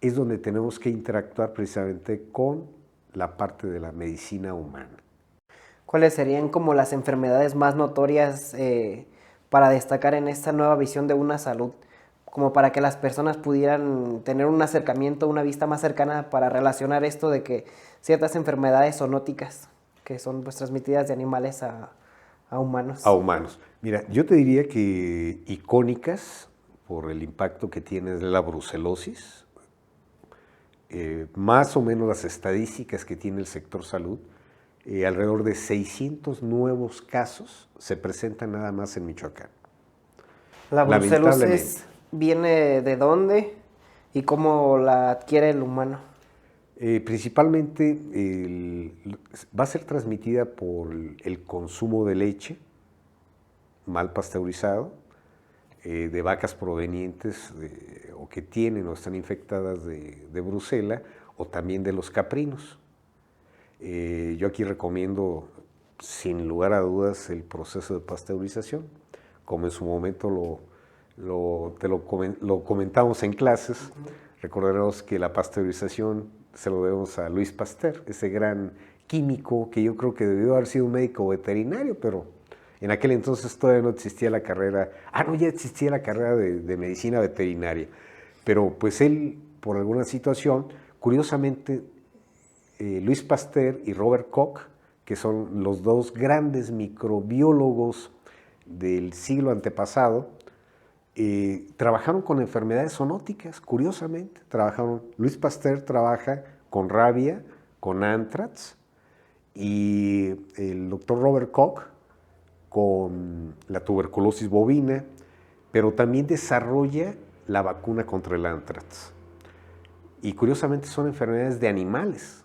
es donde tenemos que interactuar precisamente con la parte de la medicina humana. ¿Cuáles serían como las enfermedades más notorias para destacar en esta nueva visión de una salud? Como para que las personas pudieran tener un acercamiento, una vista más cercana para relacionar esto de que ciertas enfermedades zoonóticas, que son pues transmitidas de animales a humanos. A humanos. Mira, yo te diría que icónicas por el impacto que tiene la brucelosis, más o menos las estadísticas que tiene el sector salud, alrededor de 600 nuevos casos se presentan nada más en Michoacán. ¿La brucelosis viene de dónde y cómo la adquiere el humano? Principalmente va a ser transmitida por el consumo de leche mal pasteurizado, de vacas provenientes o que tienen o están infectadas de brucela, o también de los caprinos. Yo aquí recomiendo, sin lugar a dudas, el proceso de pasteurización, como en su momento lo comentamos en clases. Recordaremos que la pasteurización se lo debemos a Louis Pasteur, ese gran químico que yo creo que debió haber sido un médico veterinario, pero en aquel entonces todavía no existía la carrera, ya existía la carrera de medicina veterinaria, pero pues él, por alguna situación. Curiosamente, Louis Pasteur y Robert Koch, que son los dos grandes microbiólogos del siglo antepasado, trabajaron con enfermedades zoonóticas, curiosamente. Louis Pasteur trabaja con rabia, con anthrax, y el doctor Robert Koch con la tuberculosis bovina, pero también desarrolla la vacuna contra el anthrax. Y curiosamente son enfermedades de animales.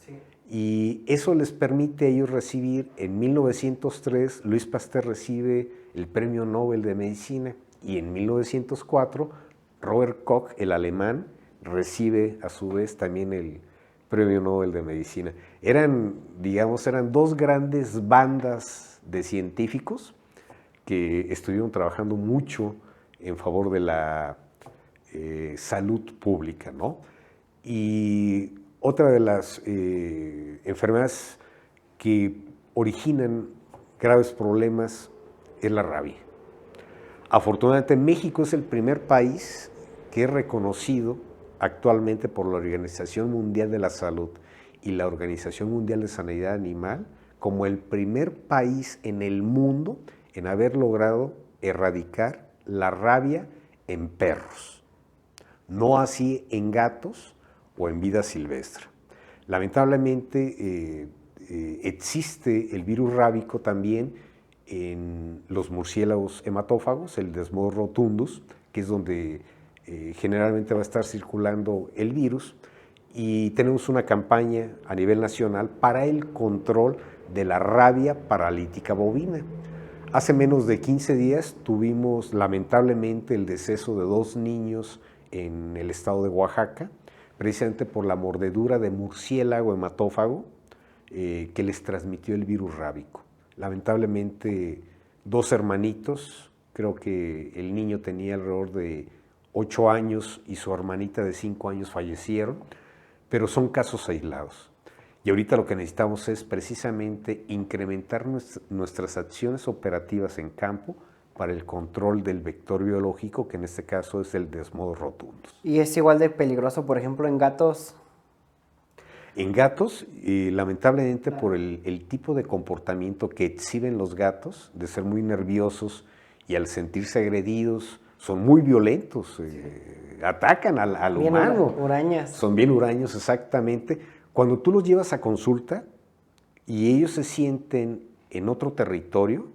Sí. Y eso les permite a ellos recibir, en 1903, Louis Pasteur recibe el Premio Nobel de Medicina, y en 1904, Robert Koch, el alemán, recibe a su vez también el Premio Nobel de Medicina. Eran dos grandes bandas de científicos que estuvieron trabajando mucho en favor de la salud pública, ¿no? Y otra de las enfermedades que originan graves problemas es la rabia. Afortunadamente, México es el primer país que es reconocido actualmente por la Organización Mundial de la Salud y la Organización Mundial de Sanidad Animal como el primer país en el mundo en haber logrado erradicar la rabia en perros, no así en gatos o en vida silvestre. Lamentablemente existe el virus rábico también en los murciélagos hematófagos, el Desmodus rotundus, que es donde generalmente va a estar circulando el virus, y tenemos una campaña a nivel nacional para el control de la rabia paralítica bovina. Hace menos de 15 días tuvimos lamentablemente el deceso de 2 niños en el estado de Oaxaca, precisamente por la mordedura de murciélago hematófago que les transmitió el virus rábico. Lamentablemente 2 hermanitos, creo que el niño tenía alrededor de 8 años y su hermanita de 5 años fallecieron, pero son casos aislados. Y ahorita lo que necesitamos es precisamente incrementar nuestras acciones operativas en campo para el control del vector biológico, que en este caso es el Desmodus rotundus. ¿Y es igual de peligroso, por ejemplo, en gatos? En gatos, lamentablemente por el tipo de comportamiento que exhiben los gatos, de ser muy nerviosos y al sentirse agredidos, son muy violentos, atacan al humano. Hurañas. Son bien huraños, exactamente. Cuando tú los llevas a consulta y ellos se sienten en otro territorio,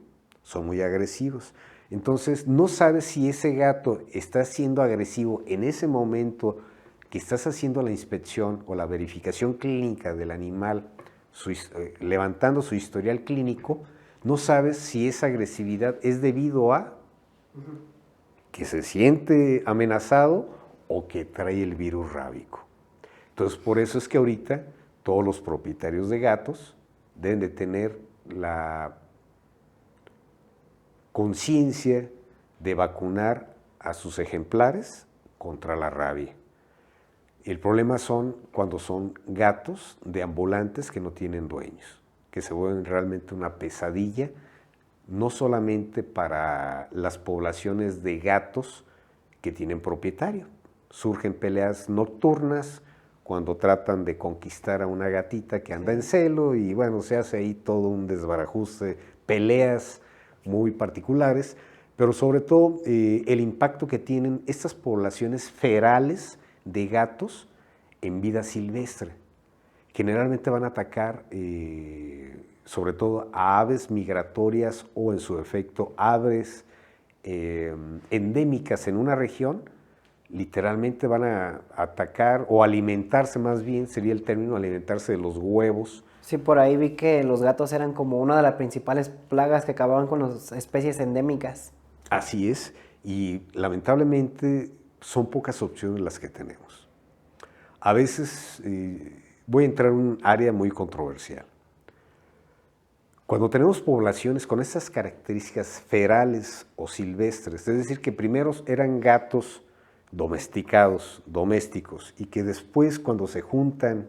son muy agresivos. Entonces, no sabes si ese gato está siendo agresivo en ese momento que estás haciendo la inspección o la verificación clínica del animal, levantando su historial clínico, no sabes si esa agresividad es debido a que se siente amenazado o que trae el virus rábico. Entonces, por eso es que ahorita todos los propietarios de gatos deben de tener la conciencia de vacunar a sus ejemplares contra la rabia. El problema son cuando son gatos deambulantes que no tienen dueños, que se vuelven realmente una pesadilla, no solamente para las poblaciones de gatos que tienen propietario. Surgen peleas nocturnas cuando tratan de conquistar a una gatita que anda en celo y bueno, se hace ahí todo un desbarajuste, peleas muy particulares, pero sobre todo el impacto que tienen estas poblaciones ferales de gatos en vida silvestre. Generalmente van a atacar sobre todo a aves migratorias o en su defecto aves endémicas en una región. Literalmente van a atacar o alimentarse, más bien sería el término, alimentarse de los huevos. Sí, por ahí vi que los gatos eran como una de las principales plagas que acababan con las especies endémicas. Así es, y lamentablemente son pocas opciones las que tenemos. A veces voy a entrar en un área muy controversial. Cuando tenemos poblaciones con estas características ferales o silvestres, es decir, que primero eran gatos domesticados, domésticos, y que después cuando se juntan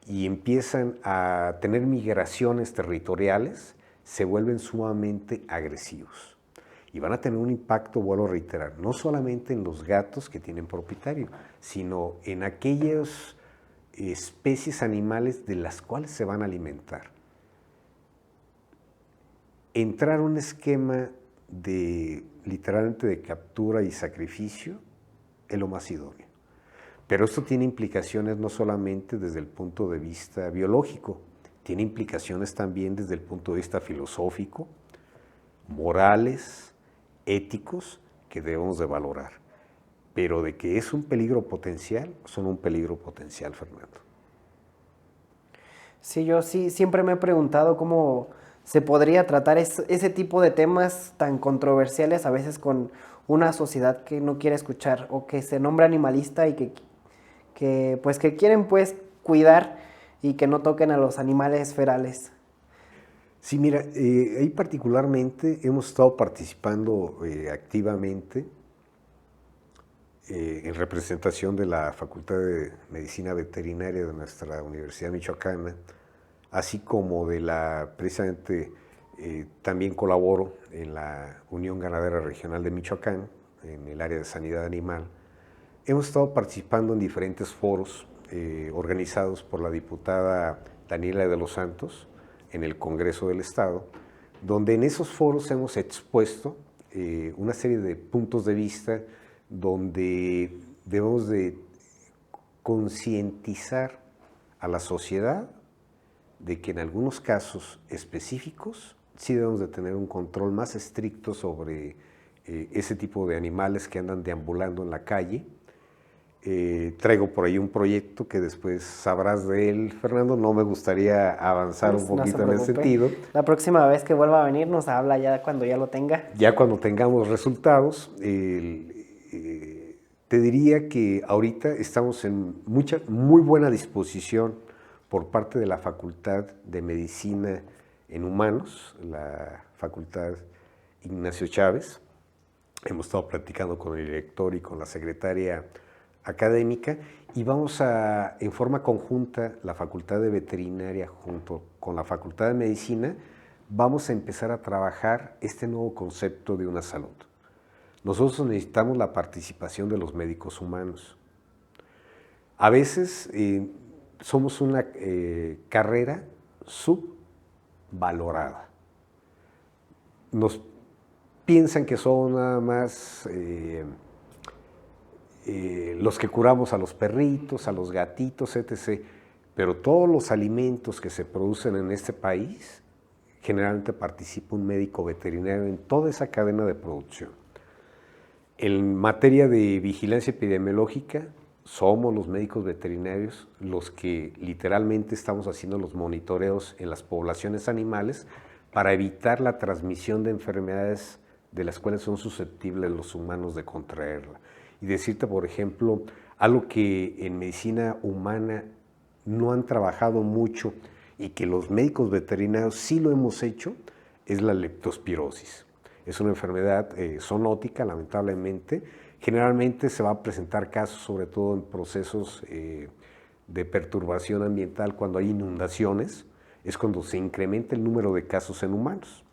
y empiezan a tener migraciones territoriales, se vuelven sumamente agresivos. y van a tener un impacto, vuelvo a reiterar, no solamente en los gatos que tienen propietario, sino en aquellas especies animales de las cuales se van a alimentar. Entrar a un esquema literalmente de captura y sacrificio es lo más idóneo. Pero esto tiene implicaciones no solamente desde el punto de vista biológico, tiene implicaciones también desde el punto de vista filosófico, morales, éticos, que debemos de valorar. Pero de que es un peligro potencial, son un peligro potencial, Fernando. Sí, yo sí siempre me he preguntado cómo se podría tratar ese tipo de temas tan controversiales a veces con una sociedad que no quiere escuchar o que se nombra animalista y que quieren pues cuidar y que no toquen a los animales ferales. Sí, mira, ahí particularmente hemos estado participando activamente en representación de la Facultad de Medicina Veterinaria de nuestra Universidad Michoacana, así como precisamente también colaboro en la Unión Ganadera Regional de Michoacán, en el área de sanidad animal. Hemos estado participando en diferentes foros organizados por la diputada Daniela de los Santos en el Congreso del Estado, donde en esos foros hemos expuesto una serie de puntos de vista donde debemos de concientizar a la sociedad de que en algunos casos específicos sí debemos de tener un control más estricto sobre ese tipo de animales que andan deambulando en la calle. Traigo por ahí un proyecto que después sabrás de él, Fernando. No me gustaría avanzar Pues, un poquito no en se ese preocupe. sentido. La próxima vez que vuelva a venir nos habla ya cuando ya lo tenga. Ya cuando tengamos resultados, te diría que ahorita estamos en muy buena disposición por parte de la Facultad de Medicina en Humanos, la Facultad Ignacio Chávez. Hemos estado platicando con el director y con la secretaria académica y vamos a, en forma conjunta, la Facultad de Veterinaria junto con la Facultad de Medicina, vamos a empezar a trabajar este nuevo concepto de una salud. Nosotros necesitamos la participación de los médicos humanos. A veces somos una carrera subvalorada. Nos piensan que son nada más los que curamos a los perritos, a los gatitos, etc. Pero todos los alimentos que se producen en este país, generalmente participa un médico veterinario en toda esa cadena de producción. En materia de vigilancia epidemiológica, somos los médicos veterinarios los que literalmente estamos haciendo los monitoreos en las poblaciones animales para evitar la transmisión de enfermedades de las cuales son susceptibles los humanos de contraerla. Y decirte, por ejemplo, algo que en medicina humana no han trabajado mucho y que los médicos veterinarios sí lo hemos hecho, es la leptospirosis. Es una enfermedad zoonótica, lamentablemente. Generalmente se va a presentar casos, sobre todo en procesos de perturbación ambiental, cuando hay inundaciones, es cuando se incrementa el número de casos en humanos.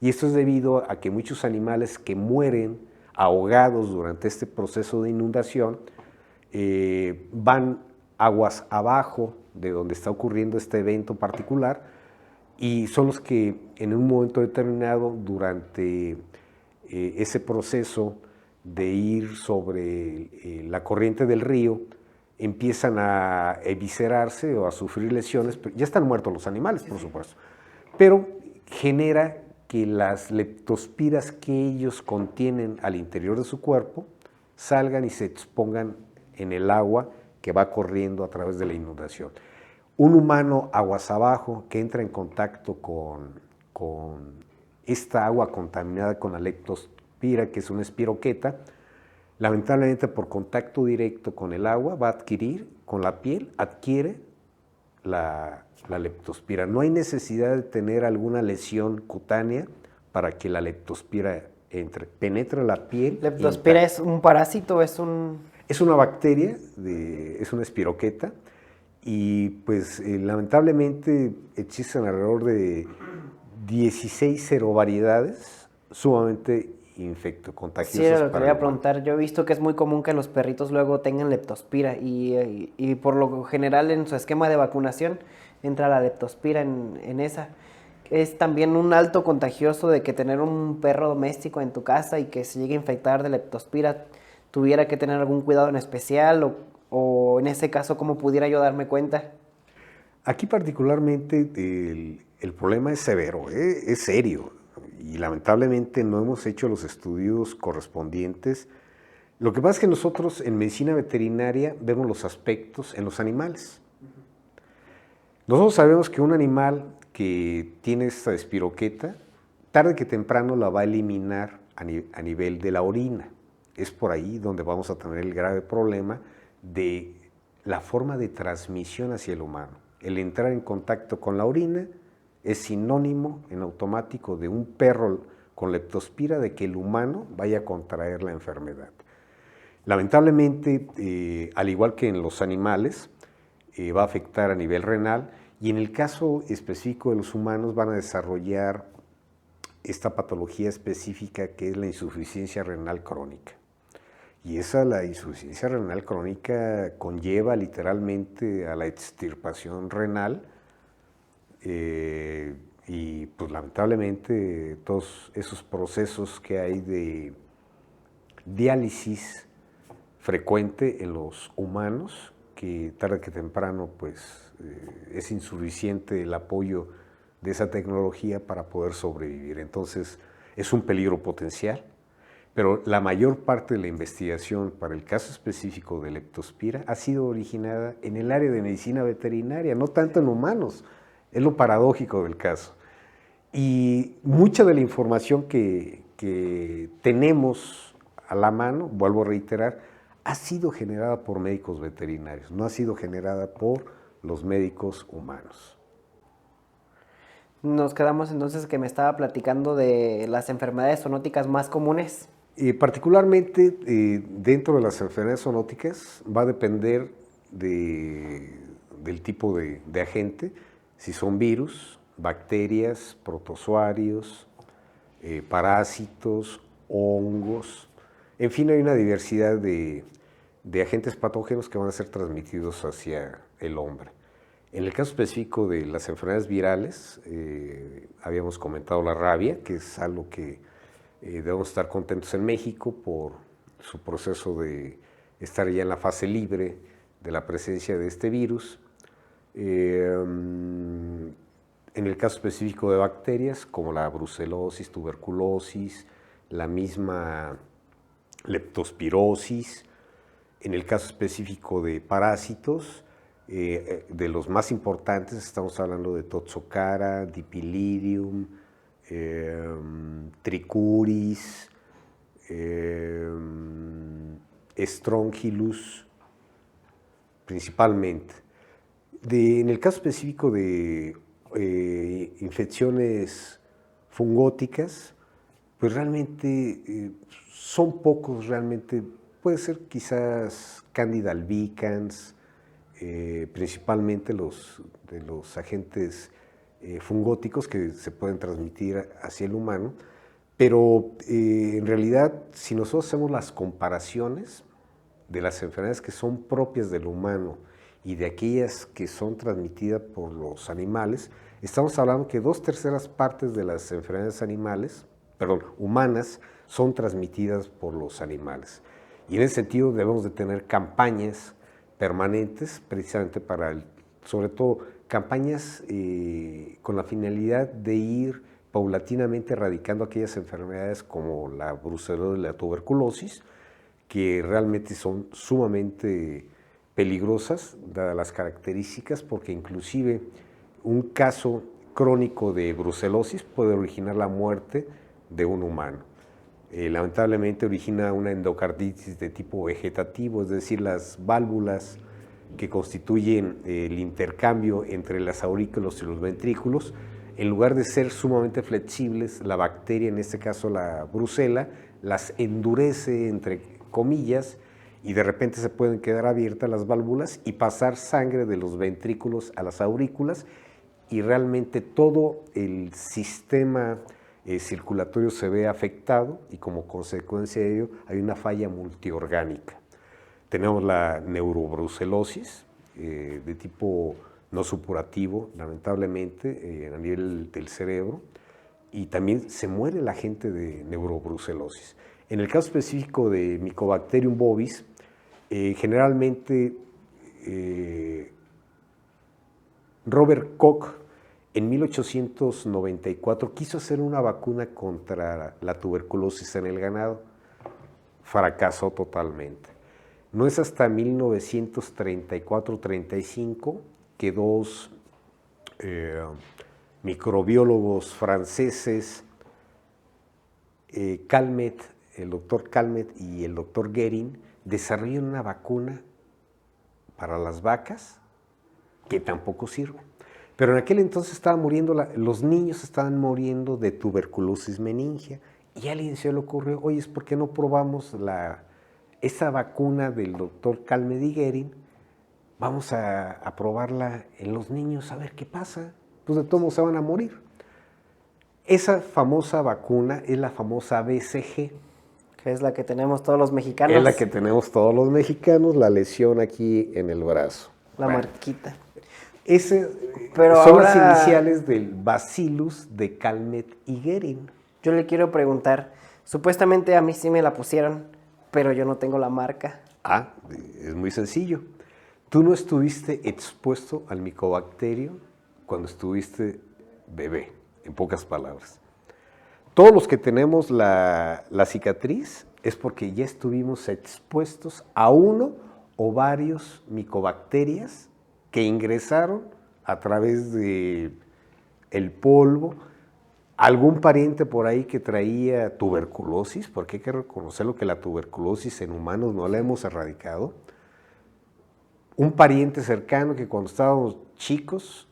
Y esto es debido a que muchos animales que mueren ahogados durante este proceso de inundación van aguas abajo de donde está ocurriendo este evento particular y son los que en un momento determinado durante ese proceso de ir sobre la corriente del río empiezan a eviscerarse o a sufrir lesiones. Ya están muertos los animales, por supuesto, pero genera que las leptospiras que ellos contienen al interior de su cuerpo salgan y se expongan en el agua que va corriendo a través de la inundación. Un humano aguas abajo que entra en contacto con esta agua contaminada con la leptospira, que es una espiroqueta, lamentablemente por contacto directo con el agua va a adquirir, con la piel, adquiere la leptospira. No hay necesidad de tener alguna lesión cutánea para que la leptospira entre, penetra la piel. ¿Leptospira es un parásito? Es una bacteria, es una espiroqueta y pues lamentablemente existen alrededor de 16 serovariedades sumamente infectocontagiosos. Sí, era lo que para le iba a el humano. preguntar. Yo he visto que es muy común que los perritos luego tengan leptospira y por lo general en su esquema de vacunación entra la leptospira en esa. Es también un alto contagioso de que tener un perro doméstico en tu casa y que se llegue a infectar de leptospira tuviera que tener algún cuidado en especial o en ese caso cómo pudiera yo darme cuenta. Aquí particularmente el problema es severo, es serio, y lamentablemente no hemos hecho los estudios correspondientes. Lo que pasa es que nosotros en medicina veterinaria vemos los aspectos en los animales. Nosotros sabemos que un animal que tiene esta espiroqueta, tarde que temprano la va a eliminar a nivel de la orina. Es por ahí donde vamos a tener el grave problema de la forma de transmisión hacia el humano. El entrar en contacto con la orina es sinónimo en automático de un perro con leptospira de que el humano vaya a contraer la enfermedad. Lamentablemente, al igual que en los animales, va a afectar a nivel renal y en el caso específico de los humanos van a desarrollar esta patología específica que es la insuficiencia renal crónica. Y la insuficiencia renal crónica conlleva literalmente a la extirpación renal y pues lamentablemente todos esos procesos que hay de diálisis frecuente en los humanos, que tarde que temprano pues es insuficiente el apoyo de esa tecnología para poder sobrevivir. Entonces es un peligro potencial, pero la mayor parte de la investigación para el caso específico de leptospira ha sido originada en el área de medicina veterinaria, no tanto en humanos. Es lo paradójico del caso. Y mucha de la información que tenemos a la mano, vuelvo a reiterar, ha sido generada por médicos veterinarios, no ha sido generada por los médicos humanos. Nos quedamos entonces que me estaba platicando de las enfermedades zoonóticas más comunes. Particularmente dentro de las enfermedades zoonóticas va a depender del tipo de agente, si son virus, bacterias, protozoarios, parásitos, hongos, en fin, hay una diversidad de agentes patógenos que van a ser transmitidos hacia el hombre. En el caso específico de las enfermedades virales, habíamos comentado la rabia, que es algo que debemos estar contentos en México por su proceso de estar ya en la fase libre de la presencia de este virus. En el caso específico de bacterias, como la brucelosis, tuberculosis, la misma leptospirosis. En el caso específico de parásitos, de los más importantes, estamos hablando de Toxocara, Dipilirium, Trichuris, Strongylus, principalmente. En el caso específico de infecciones fungóticas, pues realmente son pocos, realmente puede ser quizás Candida albicans, principalmente de los agentes fungóticos que se pueden transmitir hacia el humano, pero en realidad si nosotros hacemos las comparaciones de las enfermedades que son propias del humano y de aquellas que son transmitidas por los animales, estamos hablando que 2/3 partes de las enfermedades humanas son transmitidas por los animales. Y en ese sentido debemos de tener campañas permanentes, precisamente sobre todo campañas con la finalidad de ir paulatinamente erradicando aquellas enfermedades como la brucelosis y la tuberculosis, que realmente son sumamente peligrosas, dadas las características, porque inclusive un caso crónico de brucelosis puede originar la muerte de un humano. Lamentablemente origina una endocarditis de tipo vegetativo, es decir, las válvulas que constituyen el intercambio entre las aurículas y los ventrículos, en lugar de ser sumamente flexibles, la bacteria, en este caso la brucela, las endurece, entre comillas, y de repente se pueden quedar abiertas las válvulas y pasar sangre de los ventrículos a las aurículas, y realmente todo el sistema circulatorio se ve afectado y como consecuencia de ello hay una falla multiorgánica. Tenemos la neurobrucelosis de tipo no supurativo, lamentablemente, a nivel del cerebro, y también se muere la gente de neurobrucelosis. En el caso específico de Mycobacterium bovis, generalmente Robert Koch en 1894 quiso hacer una vacuna contra la tuberculosis en el ganado. Fracasó totalmente. No es hasta 1934-35 que dos microbiólogos franceses, Calmet, el doctor Calmet y el doctor Guerin, desarrollan una vacuna para las vacas que tampoco sirve. Pero en aquel entonces estaban muriendo, los niños estaban muriendo de tuberculosis meningia y a alguien se le ocurrió, oye, ¿por qué no probamos esa vacuna del doctor Calmet y Guerin? Vamos a probarla en los niños a ver qué pasa. Pues de todos modos se van a morir. Esa famosa vacuna es la famosa BCG. Que es la que tenemos todos los mexicanos. Es la que tenemos todos los mexicanos, la lesión aquí en el brazo. La marquita. Pero son ahora, las iniciales del Bacillus de Calmet y Guerin. Yo le quiero preguntar, supuestamente a mí sí me la pusieron, pero yo no tengo la marca. Ah, es muy sencillo. Tú no estuviste expuesto al micobacterio cuando estuviste bebé, en pocas palabras. Todos los que tenemos la cicatriz es porque ya estuvimos expuestos a uno o varios micobacterias que ingresaron a través de el polvo, algún pariente por ahí que traía tuberculosis, porque hay que reconocerlo que la tuberculosis en humanos no la hemos erradicado. Un pariente cercano que cuando estábamos chicos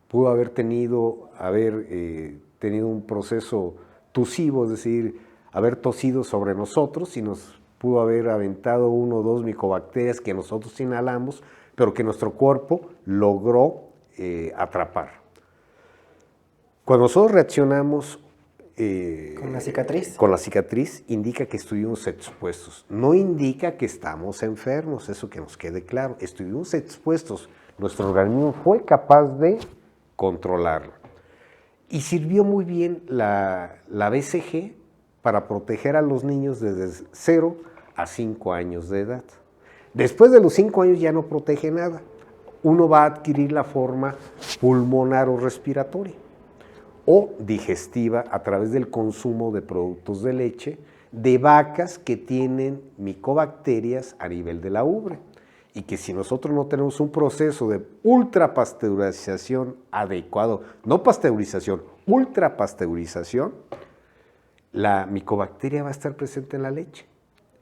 pudo haber tenido un proceso tusivo, es decir, haber tosido sobre nosotros y nos pudo haber aventado 1 o 2 micobacterias que nosotros inhalamos, pero que nuestro cuerpo logró atrapar. Cuando nosotros reaccionamos con la cicatriz, indica que estuvimos expuestos. No indica que estamos enfermos, eso que nos quede claro. Estuvimos expuestos, nuestro organismo fue capaz de controlarlo. Y sirvió muy bien la BCG para proteger a los niños desde 0 a 5 años de edad. Después de los 5 años ya no protege nada. Uno va a adquirir la forma pulmonar o respiratoria o digestiva a través del consumo de productos de leche de vacas que tienen micobacterias a nivel de la ubre. Y que si nosotros no tenemos un proceso de ultrapasteurización adecuado, no pasteurización, ultrapasteurización, la micobacteria va a estar presente en la leche.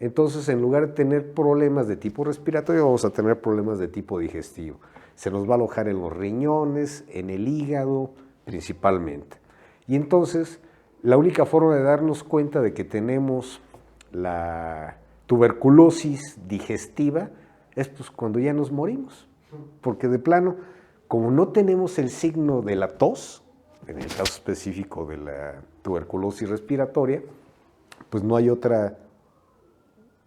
Entonces, en lugar de tener problemas de tipo respiratorio, vamos a tener problemas de tipo digestivo. Se nos va a alojar en los riñones, en el hígado, principalmente. Y entonces, la única forma de darnos cuenta de que tenemos la tuberculosis digestiva es pues cuando ya nos morimos. Porque de plano, como no tenemos el signo de la tos, en el caso específico de la tuberculosis respiratoria, pues no hay otra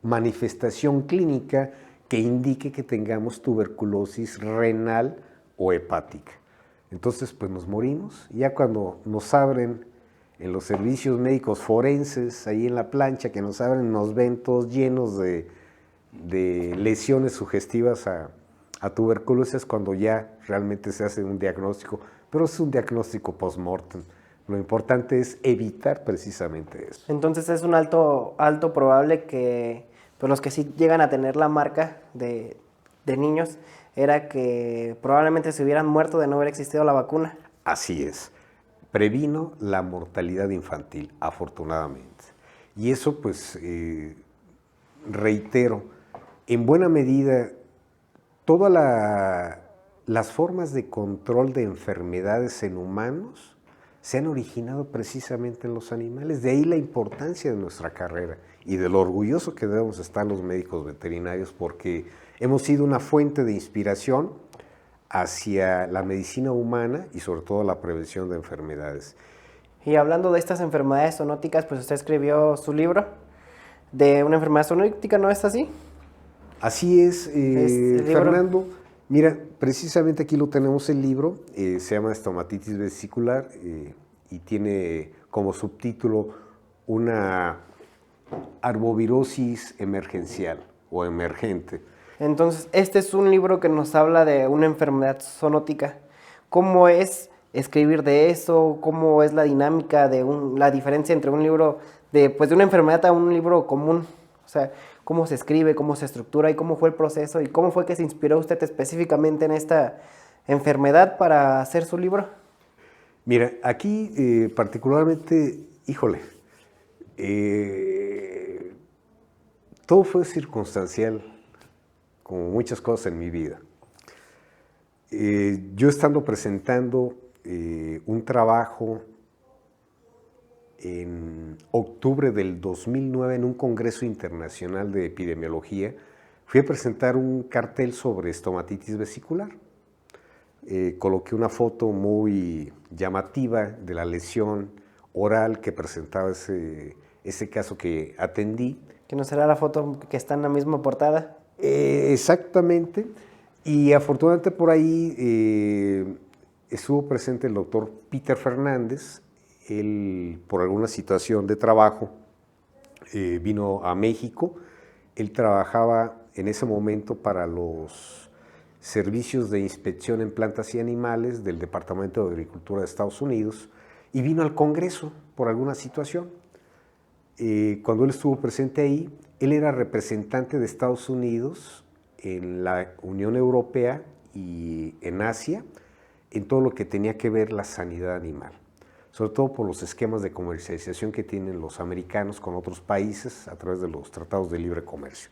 manifestación clínica que indique que tengamos tuberculosis renal o hepática. Entonces, pues nos morimos. Ya cuando nos abren en los servicios médicos forenses, ahí en la plancha que nos abren, nos ven todos llenos de lesiones sugestivas a tuberculosis, cuando ya realmente se hace un diagnóstico, pero es un diagnóstico post-mortem. Lo importante es evitar precisamente eso. Entonces es un alto probable que pues los que sí llegan a tener la marca de niños era que probablemente se hubieran muerto de no haber existido la vacuna. Así es. Previno la mortalidad infantil, afortunadamente. Y eso, pues, reitero, en buena medida, todas las formas de control de enfermedades en humanos se han originado precisamente en los animales. De ahí la importancia de nuestra carrera y de lo orgulloso que debemos estar los médicos veterinarios, porque hemos sido una fuente de inspiración hacia la medicina humana y sobre todo la prevención de enfermedades. Y hablando de estas enfermedades zoonóticas, pues usted escribió su libro de una enfermedad zoonótica, ¿no es así? Así es, El libro. Fernando. Mira, precisamente aquí lo tenemos el libro, se llama Estomatitis vesicular y tiene como subtítulo una arbovirosis emergencial o emergente. Entonces, este es un libro que nos habla de una enfermedad zoonótica. ¿Cómo es escribir de eso? ¿Cómo es la dinámica de la diferencia entre un libro pues de una enfermedad a un libro común? O sea, ¿cómo se escribe, cómo se estructura y cómo fue el proceso y cómo fue que se inspiró usted específicamente en esta enfermedad para hacer su libro? Mira, aquí particularmente, híjole, eh, todo fue circunstancial, como muchas cosas en mi vida. Yo estando presentando un trabajo en octubre del 2009 en un congreso internacional de epidemiología, fui a presentar un cartel sobre estomatitis vesicular. Coloqué una foto muy llamativa de la lesión oral que presentaba ese caso que atendí. Que no será la foto que está en la misma portada. Exactamente. Y afortunadamente por ahí estuvo presente el doctor Peter Fernández. Él, por alguna situación de trabajo, vino a México. Él trabajaba en ese momento para los servicios de inspección en plantas y animales del Departamento de Agricultura de Estados Unidos y vino al Congreso por alguna situación. Cuando él estuvo presente ahí, él era representante de Estados Unidos en la Unión Europea y en Asia, en todo lo que tenía que ver la sanidad animal, sobre todo por los esquemas de comercialización que tienen los americanos con otros países a través de los tratados de libre comercio.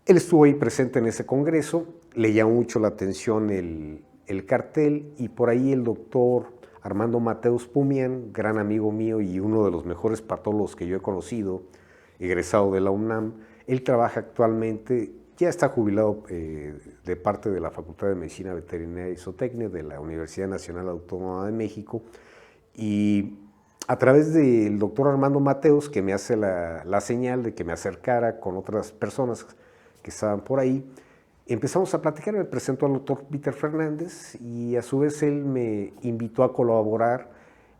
Él estuvo ahí presente en ese congreso, le llamó mucho la atención el cartel y por ahí el doctor Armando Mateos Pumian, gran amigo mío y uno de los mejores patólogos que yo he conocido, egresado de la UNAM, él trabaja actualmente, ya está jubilado de parte de la Facultad de Medicina Veterinaria y Zootecnia de la Universidad Nacional Autónoma de México, y a través del doctor Armando Mateos, que me hace la señal de que me acercara con otras personas que estaban por ahí, empezamos a platicar, me presentó al doctor Peter Fernández y a su vez él me invitó a colaborar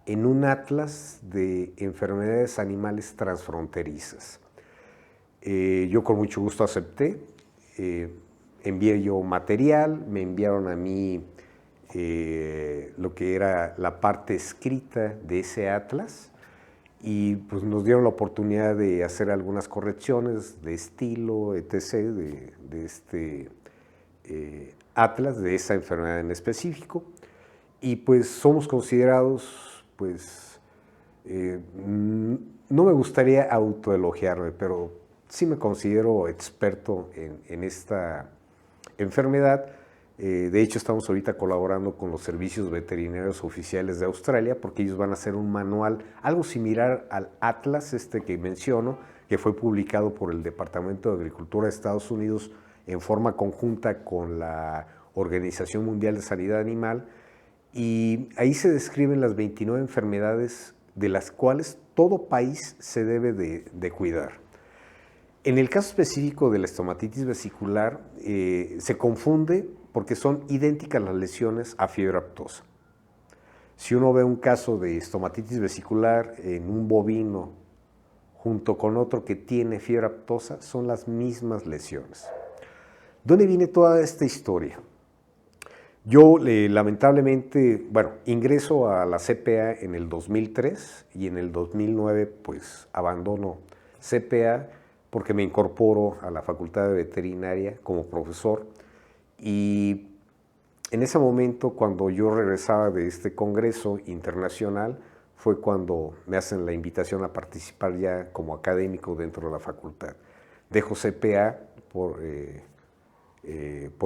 en un atlas de enfermedades animales transfronterizas. Yo con mucho gusto acepté, envié yo material, me enviaron a mí lo que era la parte escrita de ese atlas y pues nos dieron la oportunidad de hacer algunas correcciones de estilo, etc., de este atlas, de esa enfermedad en específico, y pues somos considerados, pues, no me gustaría autoelogiarme, pero sí me considero experto en esta enfermedad. De hecho, estamos ahorita colaborando con los servicios veterinarios oficiales de Australia porque ellos van a hacer un manual, algo similar al Atlas que menciono, que fue publicado por el Departamento de Agricultura de Estados Unidos en forma conjunta con la Organización Mundial de Sanidad Animal, y ahí se describen las 29 enfermedades de las cuales todo país se debe de cuidar. En el caso específico de la estomatitis vesicular, se confunde porque son idénticas las lesiones a fiebre aftosa. Si uno ve un caso de estomatitis vesicular en un bovino junto con otro que tiene fiebre aftosa, son las mismas lesiones. ¿Dónde viene toda esta historia? Yo lamentablemente, bueno, ingreso a la CPA en el 2003 y en el 2009 pues abandono CPA porque me incorporo a la Facultad de Veterinaria como profesor, y en ese momento cuando yo regresaba de este congreso internacional fue cuando me hacen la invitación a participar ya como académico dentro de la facultad. Dejo CPA por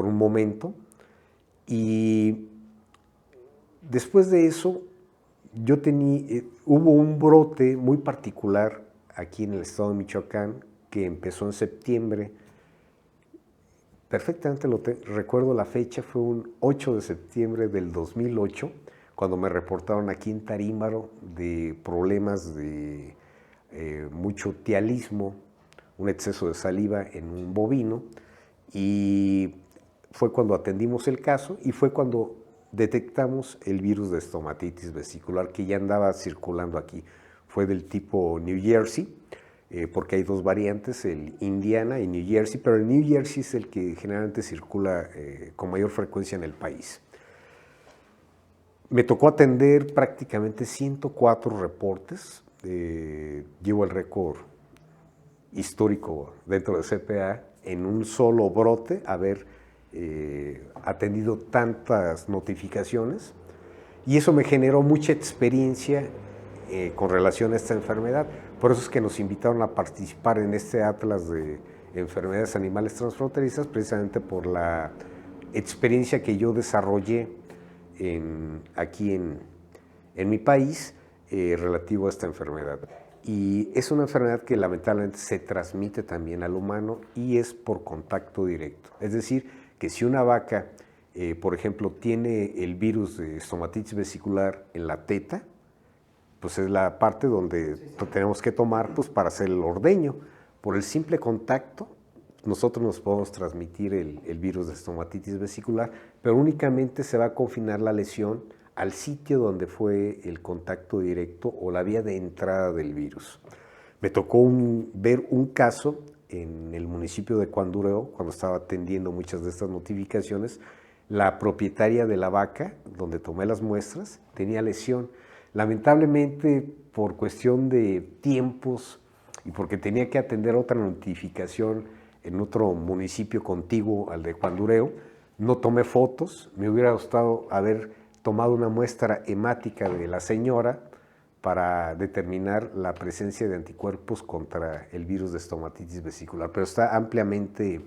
un momento y después de eso hubo un brote muy particular aquí en el estado de Michoacán que empezó en septiembre. Perfectamente recuerdo la fecha, fue un 8 de septiembre del 2008, cuando me reportaron aquí en Tarímbaro de problemas de mucho tialismo, un exceso de saliva en un bovino, y fue cuando atendimos el caso y fue cuando detectamos el virus de estomatitis vesicular que ya andaba circulando aquí. Fue del tipo New Jersey, porque hay dos variantes, el Indiana y New Jersey, pero el New Jersey es el que generalmente circula con mayor frecuencia en el país. Me tocó atender prácticamente 104 reportes, llevo el récord histórico dentro de CPA en un solo brote, haber atendido tantas notificaciones, y eso me generó mucha experiencia con relación a esta enfermedad. Por eso es que nos invitaron a participar en este atlas de enfermedades animales transfronterizas, precisamente por la experiencia que yo desarrollé aquí en mi país relativo a esta enfermedad. Y es una enfermedad que lamentablemente se transmite también al humano y es por contacto directo. Es decir, que si una vaca, por ejemplo, tiene el virus de estomatitis vesicular en la teta, pues es la parte donde tenemos que tomar pues, para hacer el ordeño. Por el simple contacto, nosotros nos podemos transmitir el virus de estomatitis vesicular, pero únicamente se va a confinar la lesión al sitio donde fue el contacto directo o la vía de entrada del virus. Me tocó ver un caso en el municipio de Cuandureo, cuando estaba atendiendo muchas de estas notificaciones. La propietaria de la vaca, donde tomé las muestras, tenía lesión. Lamentablemente, por cuestión de tiempos y porque tenía que atender otra notificación en otro municipio contiguo al de Cuandureo, no tomé fotos. Me hubiera gustado haber tomado una muestra hemática de la señora para determinar la presencia de anticuerpos contra el virus de estomatitis vesicular, pero está ampliamente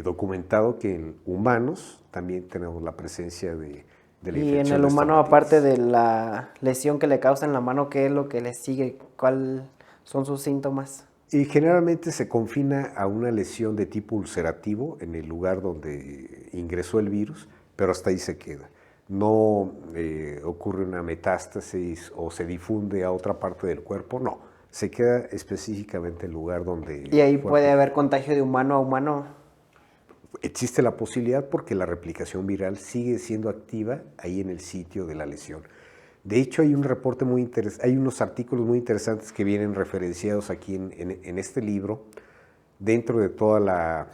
documentado que en humanos también tenemos la presencia de la infección. Y en el humano, aparte de la lesión que le causa en la mano, ¿qué es lo que le sigue? ¿Cuáles son sus síntomas? Y generalmente se confina a una lesión de tipo ulcerativo en el lugar donde ingresó el virus, pero hasta ahí se queda. No ocurre una metástasis o se difunde a otra parte del cuerpo, no. Se queda específicamente el lugar donde... ¿Y ahí puede haber contagio de humano a humano? Existe la posibilidad porque la replicación viral sigue siendo activa ahí en el sitio de la lesión. De hecho, hay un reporte muy interesante, hay unos artículos muy interesantes que vienen referenciados aquí en este libro, dentro de toda la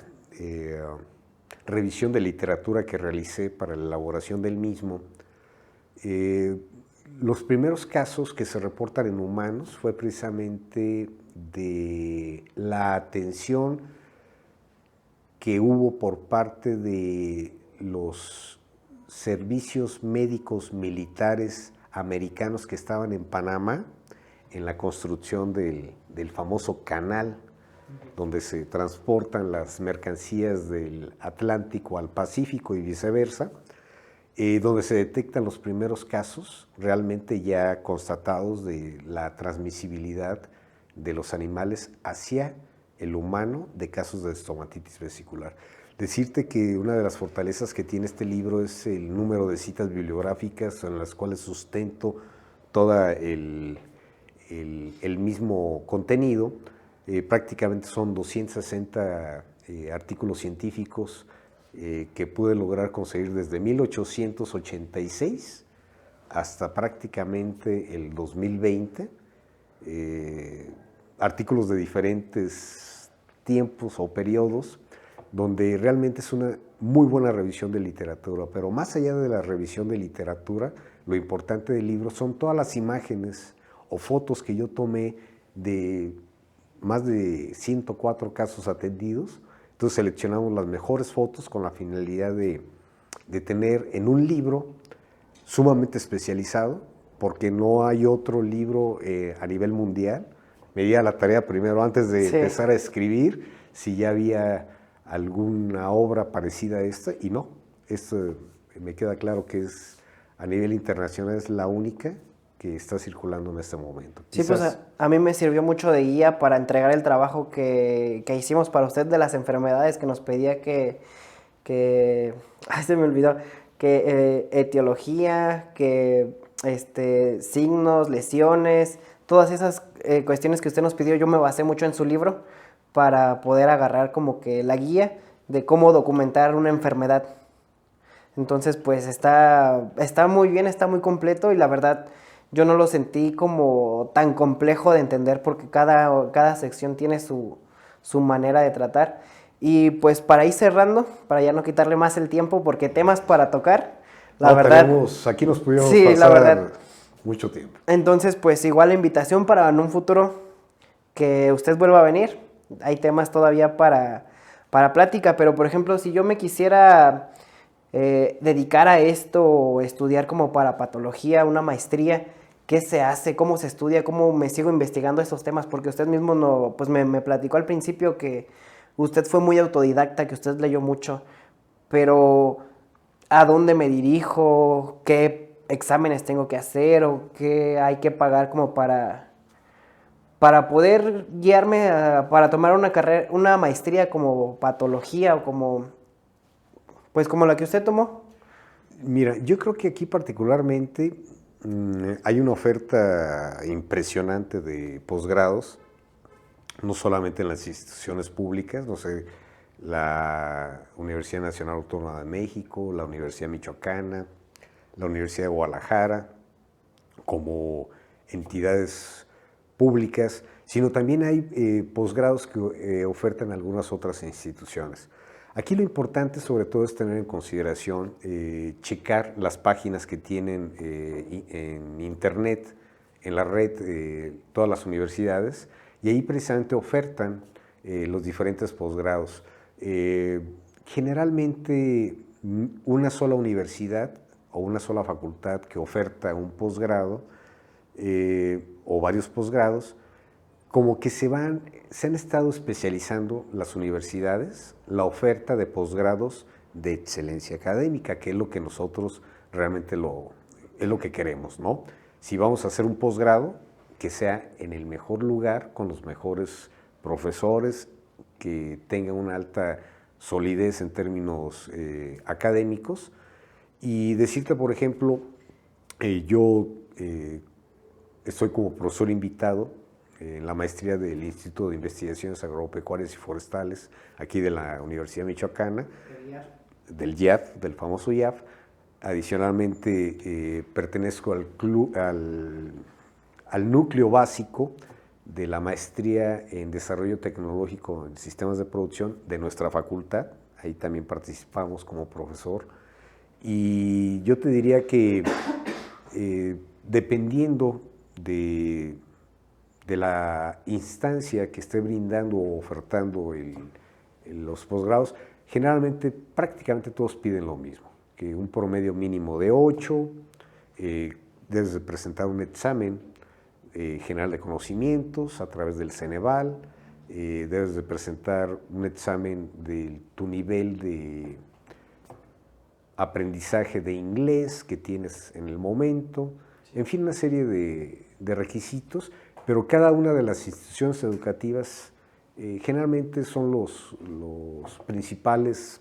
revisión de literatura que realicé para la elaboración del mismo. Los primeros casos que se reportan en humanos fue precisamente de la atención que hubo por parte de los servicios médicos militares americanos que estaban en Panamá en la construcción del famoso canal donde se transportan las mercancías del Atlántico al Pacífico y viceversa, donde se detectan los primeros casos realmente ya constatados de la transmisibilidad de los animales hacia el humano de casos de estomatitis vesicular. Decirte que una de las fortalezas que tiene este libro es el número de citas bibliográficas en las cuales sustento todo el mismo contenido. Prácticamente son 260 artículos científicos que pude lograr conseguir desde 1886 hasta prácticamente el 2020. Artículos de diferentes tiempos o periodos, donde realmente es una muy buena revisión de literatura, pero más allá de la revisión de literatura, lo importante del libro son todas las imágenes o fotos que yo tomé de más de 104 casos atendidos. Entonces seleccionamos las mejores fotos con la finalidad de tener en un libro sumamente especializado, porque no hay otro libro a nivel mundial. Me di a la tarea primero, antes de empezar a escribir, si ya había alguna obra parecida a esta, y no. Esto me queda claro que es a nivel internacional, es la única que está circulando en este momento. Sí, pues a mí me sirvió mucho de guía para entregar el trabajo que hicimos para usted de las enfermedades que nos pedía ay, se me olvidó, que etiología, que signos, lesiones, todas esas cuestiones que usted nos pidió, yo me basé mucho en su libro para poder agarrar como que la guía de cómo documentar una enfermedad. Entonces, pues está muy bien, está muy completo y la verdad yo no lo sentí como tan complejo de entender porque cada sección tiene su manera de tratar. Y pues para ir cerrando, para ya no quitarle más el tiempo, porque temas para tocar, la No, verdad... aquí nos pudimos Sí, la verdad. pasar mucho tiempo. Entonces, pues igual la invitación para en un futuro que usted vuelva a venir. Hay temas todavía para plática, pero por ejemplo, si yo me quisiera dedicar a esto o estudiar como para patología, una maestría, ¿qué se hace? ¿Cómo se estudia? ¿Cómo me sigo investigando esos temas? Porque usted mismo no, pues me platicó al principio que usted fue muy autodidacta, que usted leyó mucho, pero ¿a dónde me dirijo? ¿Qué exámenes tengo que hacer? ¿O qué hay que pagar como para poder guiarme para tomar una carrera, una maestría como patología o como, pues como la que usted tomó? Mira, yo creo que aquí particularmente hay una oferta impresionante de posgrados, no solamente en las instituciones públicas, no sé, la Universidad Nacional Autónoma de México, la Universidad Michoacana, la Universidad de Guadalajara, como entidades públicas, sino también hay posgrados que ofertan algunas otras instituciones. Aquí lo importante sobre todo es tener en consideración, checar las páginas que tienen en internet, en la red, todas las universidades, y ahí precisamente ofertan los diferentes posgrados. Generalmente una sola universidad o una sola facultad que oferta un posgrado o varios posgrados, como que se han estado especializando las universidades, la oferta de posgrados de excelencia académica, que es lo que nosotros realmente es lo que queremos, ¿no? Si vamos a hacer un posgrado, que sea en el mejor lugar, con los mejores profesores, que tengan una alta solidez en términos académicos. Y decirte, por ejemplo, yo estoy como profesor invitado en la maestría del Instituto de Investigaciones Agropecuarias y Forestales, aquí de la Universidad Michoacana, del IAF, del famoso IAF. Adicionalmente, pertenezco al núcleo básico de la maestría en Desarrollo Tecnológico en Sistemas de Producción de nuestra facultad. Ahí también participamos como profesor. Y yo te diría que dependiendo de la instancia que esté brindando o ofertando los posgrados, generalmente prácticamente todos piden lo mismo, que un promedio mínimo de 8, debes de presentar un examen general de conocimientos a través del Ceneval, debes de presentar un examen de tu nivel de aprendizaje de inglés que tienes en el momento, en fin, una serie de requisitos, pero cada una de las instituciones educativas generalmente son los principales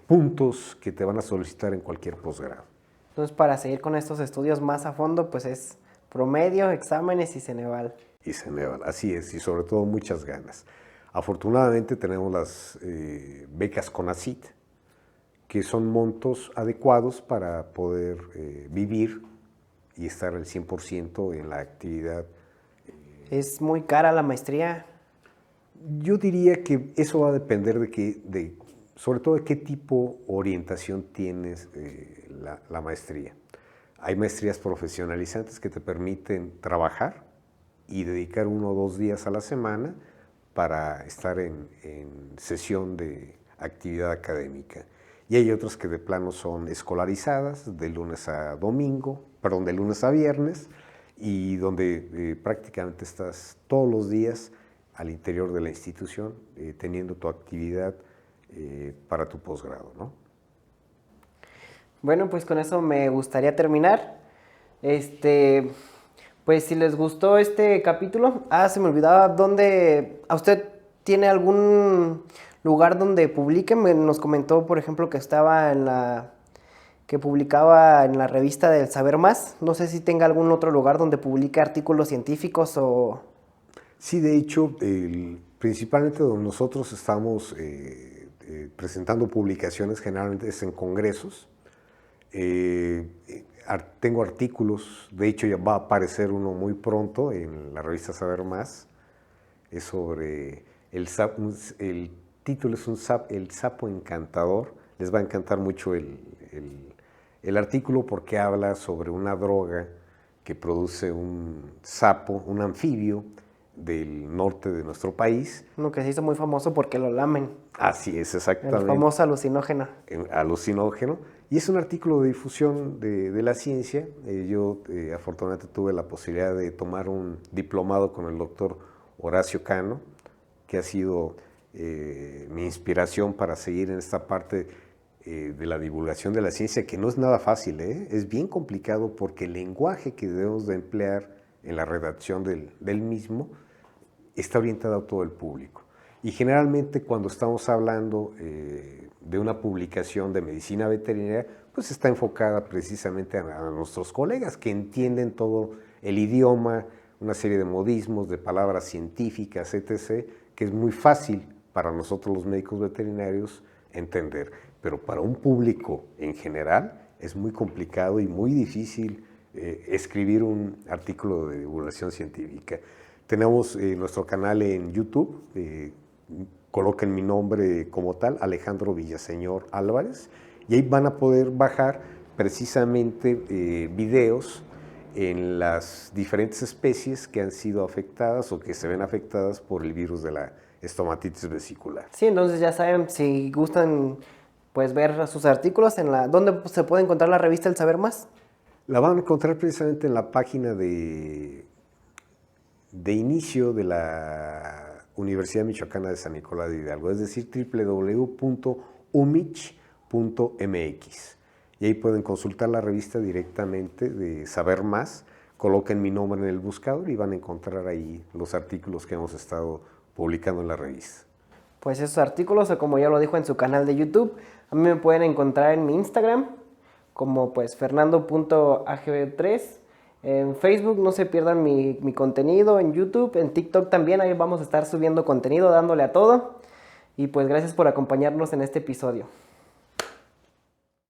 puntos que te van a solicitar en cualquier posgrado. Entonces, para seguir con estos estudios más a fondo, pues es promedio, exámenes y Ceneval. Y Ceneval, así es, y sobre todo muchas ganas. Afortunadamente tenemos las becas CONACYT, que son montos adecuados para poder vivir y estar al 100% en la actividad. ¿Es muy cara la maestría? Yo diría que eso va a depender sobre todo de qué tipo de orientación tienes la maestría. Hay maestrías profesionalizantes que te permiten trabajar y dedicar 1 o 2 días a la semana para estar en sesión de actividad académica. Y hay otras que de plano son escolarizadas, de lunes a viernes, y donde prácticamente estás todos los días al interior de la institución teniendo tu actividad para tu posgrado, ¿no? Bueno, pues con eso me gustaría terminar. Pues si les gustó este capítulo, se me olvidaba dónde, ¿a usted tiene algún lugar donde publiquen. Nos comentó, por ejemplo, que estaba que publicaba en la revista del Saber Más. No sé si tenga algún otro lugar donde publique artículos científicos o... Sí, de hecho, principalmente donde nosotros estamos presentando publicaciones, generalmente es en congresos. Tengo artículos, de hecho ya va a aparecer uno muy pronto en la revista Saber Más. Es sobre el título es el sapo encantador. Les va a encantar mucho el artículo porque habla sobre una droga que produce un sapo, un anfibio del norte de nuestro país. Uno que se hizo muy famoso porque lo lamen. Así es, exactamente. El famoso alucinógeno. Alucinógeno. Y es un artículo de difusión de la ciencia. Yo afortunadamente tuve la posibilidad de tomar un diplomado con el doctor Horacio Cano, que ha sido mi inspiración para seguir en esta parte de la divulgación de la ciencia, que no es nada fácil, es bien complicado porque el lenguaje que debemos de emplear en la redacción del mismo está orientado a todo el público. Y generalmente cuando estamos hablando de una publicación de medicina veterinaria, pues está enfocada precisamente a nuestros colegas que entienden todo el idioma, una serie de modismos, de palabras científicas, etc., que es muy fácil para nosotros los médicos veterinarios entender. Pero para un público en general es muy complicado y muy difícil escribir un artículo de divulgación científica. Tenemos nuestro canal en YouTube, coloquen mi nombre como tal, Alejandro Villaseñor Álvarez, y ahí van a poder bajar precisamente videos en las diferentes especies que han sido afectadas o que se ven afectadas por el virus de la estomatitis vesicular. Sí, entonces ya saben, si gustan pues ver sus artículos, ¿dónde se puede encontrar la revista El Saber Más? La van a encontrar precisamente en la página de inicio de la Universidad Michoacana de San Nicolás de Hidalgo, es decir, www.umich.mx. Y ahí pueden consultar la revista directamente de Saber Más, coloquen mi nombre en el buscador y van a encontrar ahí los artículos que hemos estado publicando en la revista. Pues esos artículos, o como ya lo dijo en su canal de YouTube, a mí me pueden encontrar en mi Instagram, como pues fernando.agb3. En Facebook no se pierdan mi contenido, en YouTube, en TikTok también, ahí vamos a estar subiendo contenido, dándole a todo. Y pues gracias por acompañarnos en este episodio.